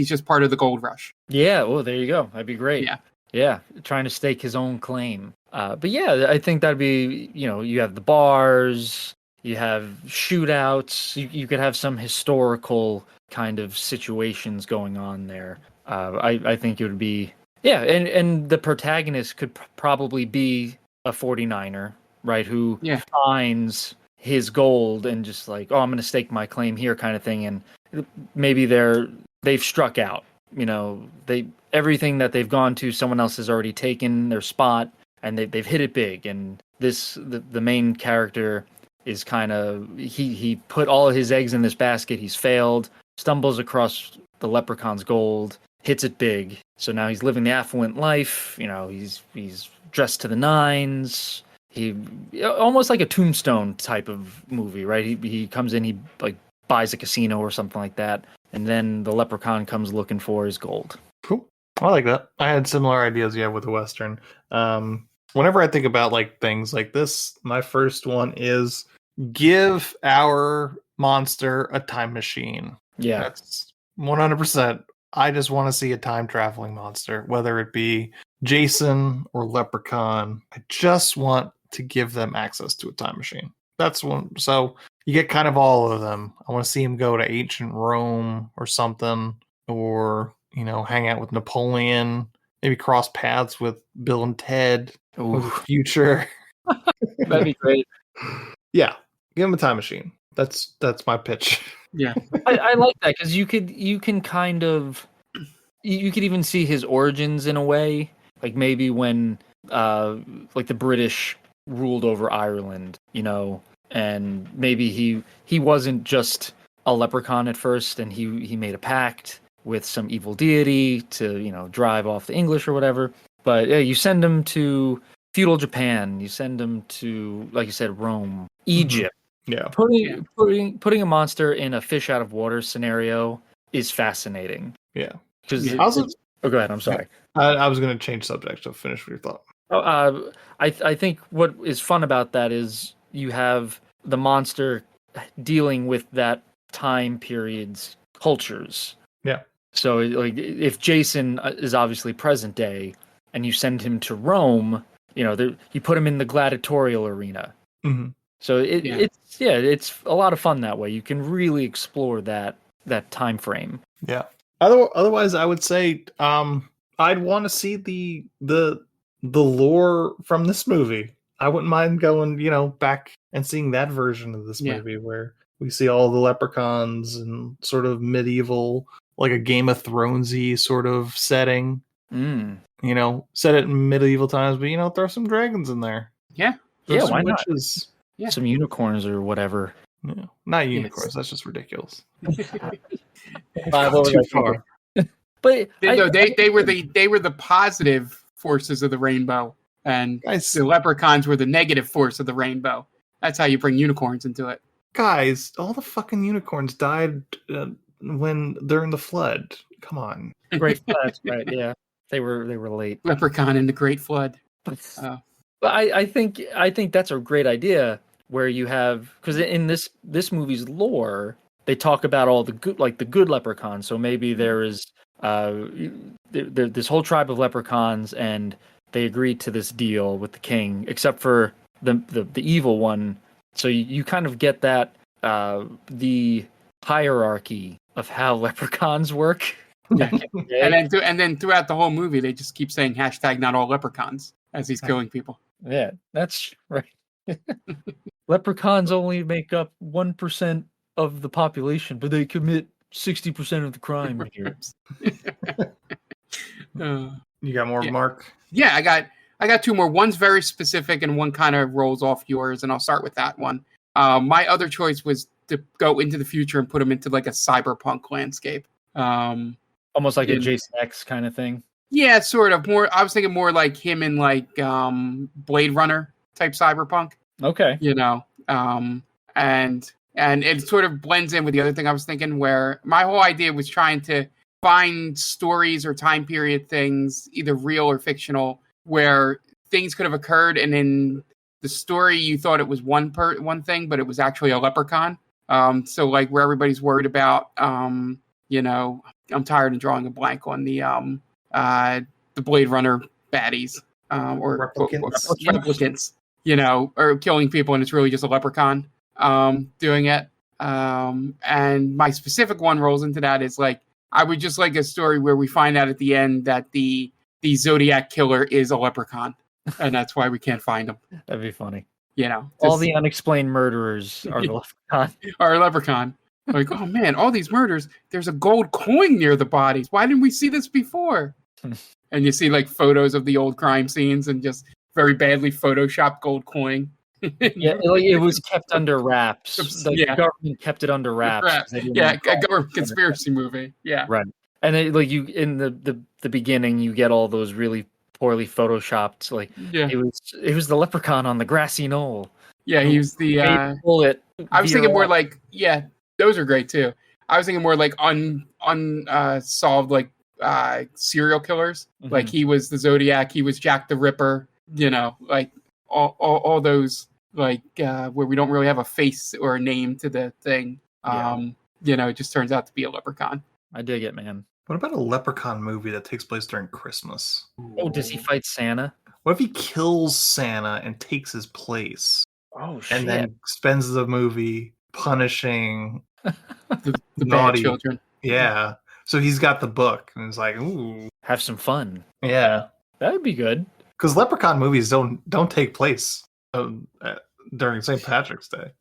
Speaker 11: just part of the gold rush.
Speaker 10: Yeah, well, there you go. That'd be great. Yeah, trying to stake his own claim. But yeah, I think that'd be, you have the bars, you have shootouts, you could have some historical kind of situations going on there. I think it would be, and the protagonist could probably be a 49er, right, who finds his gold and just like, I'm going to stake my claim here kind of thing, and maybe they've struck out. Everything that they've gone to, someone else has already taken their spot, and they've hit it big. And the main character is kind of he put all of his eggs in this basket. He's failed, stumbles across the leprechaun's gold, hits it big. So now he's living the affluent life. He's dressed to the nines. He almost like a Tombstone type of movie, right? He comes in, he like buys a casino or something like that, and then the leprechaun comes looking for his gold.
Speaker 9: Cool. I like that. I had similar ideas, with the Western. Whenever I think about like things like this, my first one is give our monster a time machine.
Speaker 10: Yeah.
Speaker 9: That's 100%. I just want to see a time traveling monster, whether it be Jason or Leprechaun. I just want to give them access to a time machine. That's one. So you get kind of all of them. I want to see him go to ancient Rome or something, or hang out with Napoleon, maybe cross paths with Bill and Ted in the future.
Speaker 10: That'd be great.
Speaker 9: Yeah, give him a time machine. That's my pitch.
Speaker 11: Yeah,
Speaker 10: I like that, because you can kind of, you could even see his origins in a way, like maybe when like the British ruled over Ireland, and maybe he wasn't just a leprechaun at first, and he made a pact with some evil deity to drive off the English or whatever. But yeah, you send him to feudal Japan, you send him to, like you said, Rome, Egypt.
Speaker 9: Yeah,
Speaker 10: putting a monster in a fish out of water scenario is fascinating.
Speaker 9: Yeah,
Speaker 10: because go ahead. I'm sorry.
Speaker 9: I was going to change subject, so finish with your thought.
Speaker 10: I think what is fun about that is you have the monster dealing with that time period's cultures.
Speaker 9: Yeah.
Speaker 10: So like if Jason is obviously present day and you send him to Rome, you put him in the gladiatorial arena.
Speaker 9: Mm-hmm.
Speaker 10: So it's a lot of fun that way. You can really explore that time frame.
Speaker 9: Yeah. Otherwise, I would say I'd want to see the lore from this movie. I wouldn't mind going, back and seeing that version of this movie where we see all the leprechauns and sort of medieval, like a Game of Thronesy sort of setting. Set it in medieval times, but throw some dragons in there.
Speaker 11: Yeah.
Speaker 10: Yeah, why not?
Speaker 9: Witches.
Speaker 11: Yeah.
Speaker 10: Some unicorns or whatever.
Speaker 9: Yeah. Not unicorns. That's just ridiculous.
Speaker 11: Too far.
Speaker 10: But
Speaker 11: they were the positive forces of the rainbow, and the leprechauns were the negative force of the rainbow. That's how you bring unicorns into it.
Speaker 9: Guys, all the fucking unicorns died during the flood. Come on.
Speaker 10: Great flood, right? Yeah, they were late.
Speaker 11: Leprechaun in the Great Flood.
Speaker 10: But I think that's a great idea where you have, because in this movie's lore they talk about all the good leprechauns. So maybe there is this whole tribe of leprechauns, and they agreed to this deal with the king, except for the evil one. So you kind of get that the hierarchy of how leprechauns work.
Speaker 11: and then throughout the whole movie, they just keep saying hashtag not all leprechauns as he's killing people.
Speaker 10: Yeah, that's right. Leprechauns only make up 1% of the population, but they commit 60% of the crime here.
Speaker 9: You got more, Mark?
Speaker 11: Yeah, I got two more. One's very specific, and one kind of rolls off yours, and I'll start with that one. My other choice was to go into the future and put them into like a cyberpunk landscape.
Speaker 10: Almost like a Jason X kind of thing.
Speaker 11: Yeah, sort of. More. I was thinking more like him in like Blade Runner type cyberpunk.
Speaker 10: Okay.
Speaker 11: And it sort of blends in with the other thing I was thinking, where my whole idea was trying to find stories or time period things, either real or fictional, where things could have occurred, and in the story you thought it was one thing, but it was actually a leprechaun. So like where everybody's worried about, I'm tired of drawing a blank on the Blade Runner baddies or replicants, or killing people, and it's really just a leprechaun doing it. And my specific one rolls into that is like, I would just like a story where we find out at the end that the Zodiac killer is a leprechaun, and that's why we can't find him.
Speaker 10: That'd be funny.
Speaker 11: All
Speaker 10: the unexplained murderers are the leprechaun.
Speaker 11: Are a leprechaun. Like, oh man, all these murders, there's a gold coin near the bodies. Why didn't we see this before? And you see like photos of the old crime scenes and just very badly photoshopped gold coin.
Speaker 10: Yeah, it was kept under wraps. The government kept it under wraps.
Speaker 11: Yeah, a government conspiracy movie. Yeah,
Speaker 10: right. And you in the beginning, you get all those really poorly photoshopped. Like, it was the leprechaun on the grassy knoll.
Speaker 11: Yeah, he was the
Speaker 10: bullet.
Speaker 11: I was thinking more like, those are great too. I was thinking more like unsolved like serial killers. Mm-hmm. Like he was the Zodiac, he was Jack the Ripper. Like all those. Like where we don't really have a face or a name to the thing. It just turns out to be a leprechaun.
Speaker 10: I dig it, man.
Speaker 9: What about a leprechaun movie that takes place during Christmas?
Speaker 10: Oh, does he fight Santa?
Speaker 9: What if he kills Santa and takes his place?
Speaker 10: Oh, shit.
Speaker 9: And then spends the movie punishing
Speaker 11: the
Speaker 9: naughty
Speaker 11: bad children.
Speaker 9: Yeah. So he's got the book and he's like, ooh.
Speaker 10: Have some fun.
Speaker 9: Yeah.
Speaker 10: That would be good.
Speaker 9: Because leprechaun movies don't take place during St. Patrick's Day.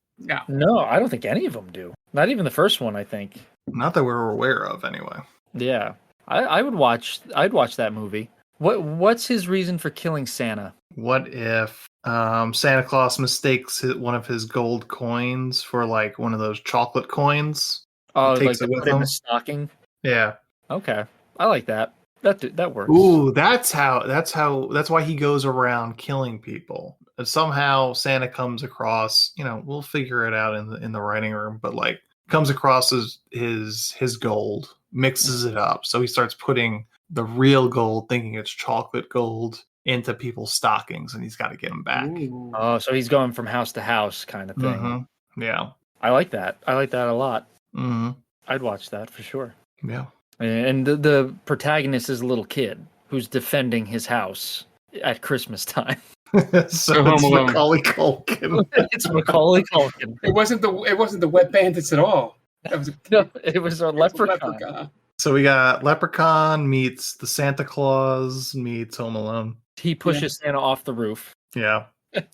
Speaker 11: No,
Speaker 10: I don't think any of them do. Not even the first one, I think.
Speaker 9: Not that we're aware of, anyway.
Speaker 10: Yeah, I'd watch that movie. What's his reason for killing Santa?
Speaker 9: What if Santa Claus mistakes one of his gold coins for like one of those chocolate coins?
Speaker 10: Oh,
Speaker 9: takes
Speaker 10: like
Speaker 9: it with
Speaker 10: in
Speaker 9: him?
Speaker 10: the stocking.
Speaker 9: Yeah.
Speaker 10: Okay, I like that. That works.
Speaker 9: Ooh, that's why he goes around killing people. And somehow Santa comes across, we'll figure it out in the writing room, but like comes across his gold, mixes it up. So he starts putting the real gold, thinking it's chocolate gold, into people's stockings, and he's got to get them back.
Speaker 11: Ooh.
Speaker 10: Oh, so he's going from house to house kind of thing.
Speaker 9: Mm-hmm. Yeah.
Speaker 10: I like that. I like that a lot.
Speaker 9: Mm-hmm.
Speaker 10: I'd watch that for sure.
Speaker 9: Yeah.
Speaker 10: And the protagonist is a little kid who's defending his house at Christmas time.
Speaker 9: So it's Macaulay Culkin.
Speaker 10: It's Macaulay Culkin.
Speaker 11: It wasn't the wet bandits at all.
Speaker 10: It was a leprechaun.
Speaker 9: So we got Leprechaun meets the Santa Claus meets Home Alone.
Speaker 10: He pushes Santa off the roof,
Speaker 9: Yeah.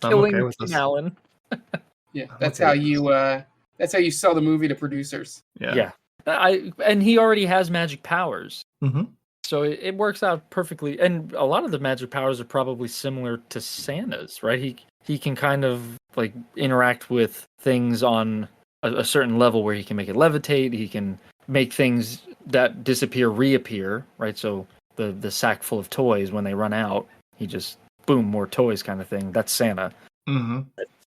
Speaker 10: killing
Speaker 9: okay with
Speaker 10: Tim
Speaker 9: this.
Speaker 10: Allen.
Speaker 11: Yeah, that's how you sell the movie to producers.
Speaker 9: Yeah.
Speaker 10: And he already has magic powers.
Speaker 9: Mm-hmm.
Speaker 10: So it works out perfectly. And a lot of the magic powers are probably similar to Santa's, right? He can kind of like interact with things on a certain level where he can make it levitate. He can make things that disappear reappear, right? So the sack full of toys, when they run out, he just, boom, more toys kind of thing. That's Santa.
Speaker 9: Mm-hmm.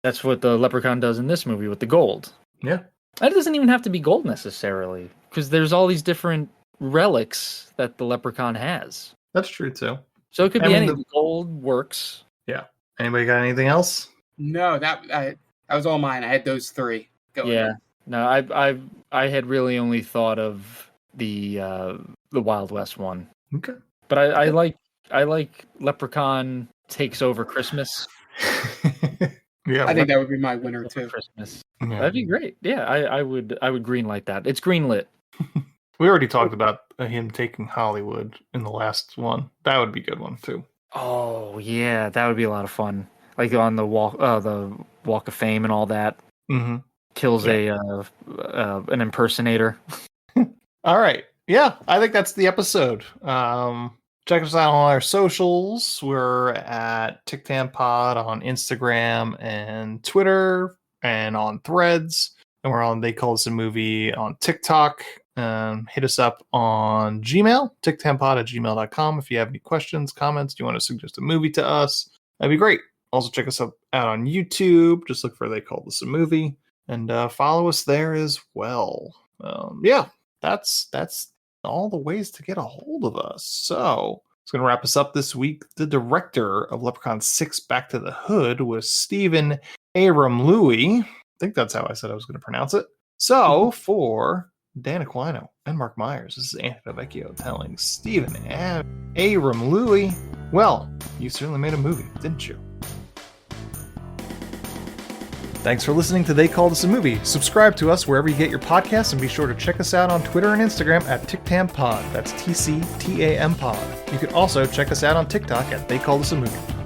Speaker 10: That's what the Leprechaun does in this movie with the gold.
Speaker 9: Yeah.
Speaker 10: And it doesn't even have to be gold necessarily, because there's all these different relics that the Leprechaun has.
Speaker 9: That's true too.
Speaker 10: So it could be anything. Gold works.
Speaker 9: Yeah. Anybody got anything else?
Speaker 11: No, that was all mine. I had those three going.
Speaker 10: Yeah. No, I had really only thought of the Wild West one.
Speaker 9: Okay.
Speaker 10: But I like Leprechaun takes over Christmas.
Speaker 9: Yeah.
Speaker 11: I think that would be my winner too.
Speaker 10: Christmas.
Speaker 9: Yeah.
Speaker 10: That'd be great. Yeah, I would greenlight that. It's greenlit.
Speaker 9: We already talked about him taking Hollywood in the last one. That would be a good one too.
Speaker 10: Oh yeah, that would be a lot of fun. Like on the Walk of Fame and all that.
Speaker 9: Mm-hmm.
Speaker 10: Kills an impersonator.
Speaker 9: All right. Yeah, I think that's the episode. Check us out on our socials. We're at TicTamPod on Instagram and Twitter and on Threads. And we're on They Call This a Movie on TikTok. Hit us up on Gmail, tictampod@gmail.com. If you have any questions, comments, do you want to suggest a movie to us, that'd be great. Also check us out on YouTube. Just look for They Call This a Movie. And follow us there as well. That's all the ways to get a hold of us. So it's going to wrap us up this week. The director of Leprechaun 6 Back to the Hood was Stephen Aram Louis. I think that's how I said I was going to pronounce it. So for Dan Aquino and Mark Myers, this is Anthony Vecchio telling Stephen Aram Louis, well, you certainly made a movie, didn't you? Thanks for listening to They Call This a Movie. Subscribe to us wherever you get your podcasts, and be sure to check us out on Twitter and Instagram at TicTamPod. That's TCTAM Pod. You can also check us out on TikTok at They Call This a Movie.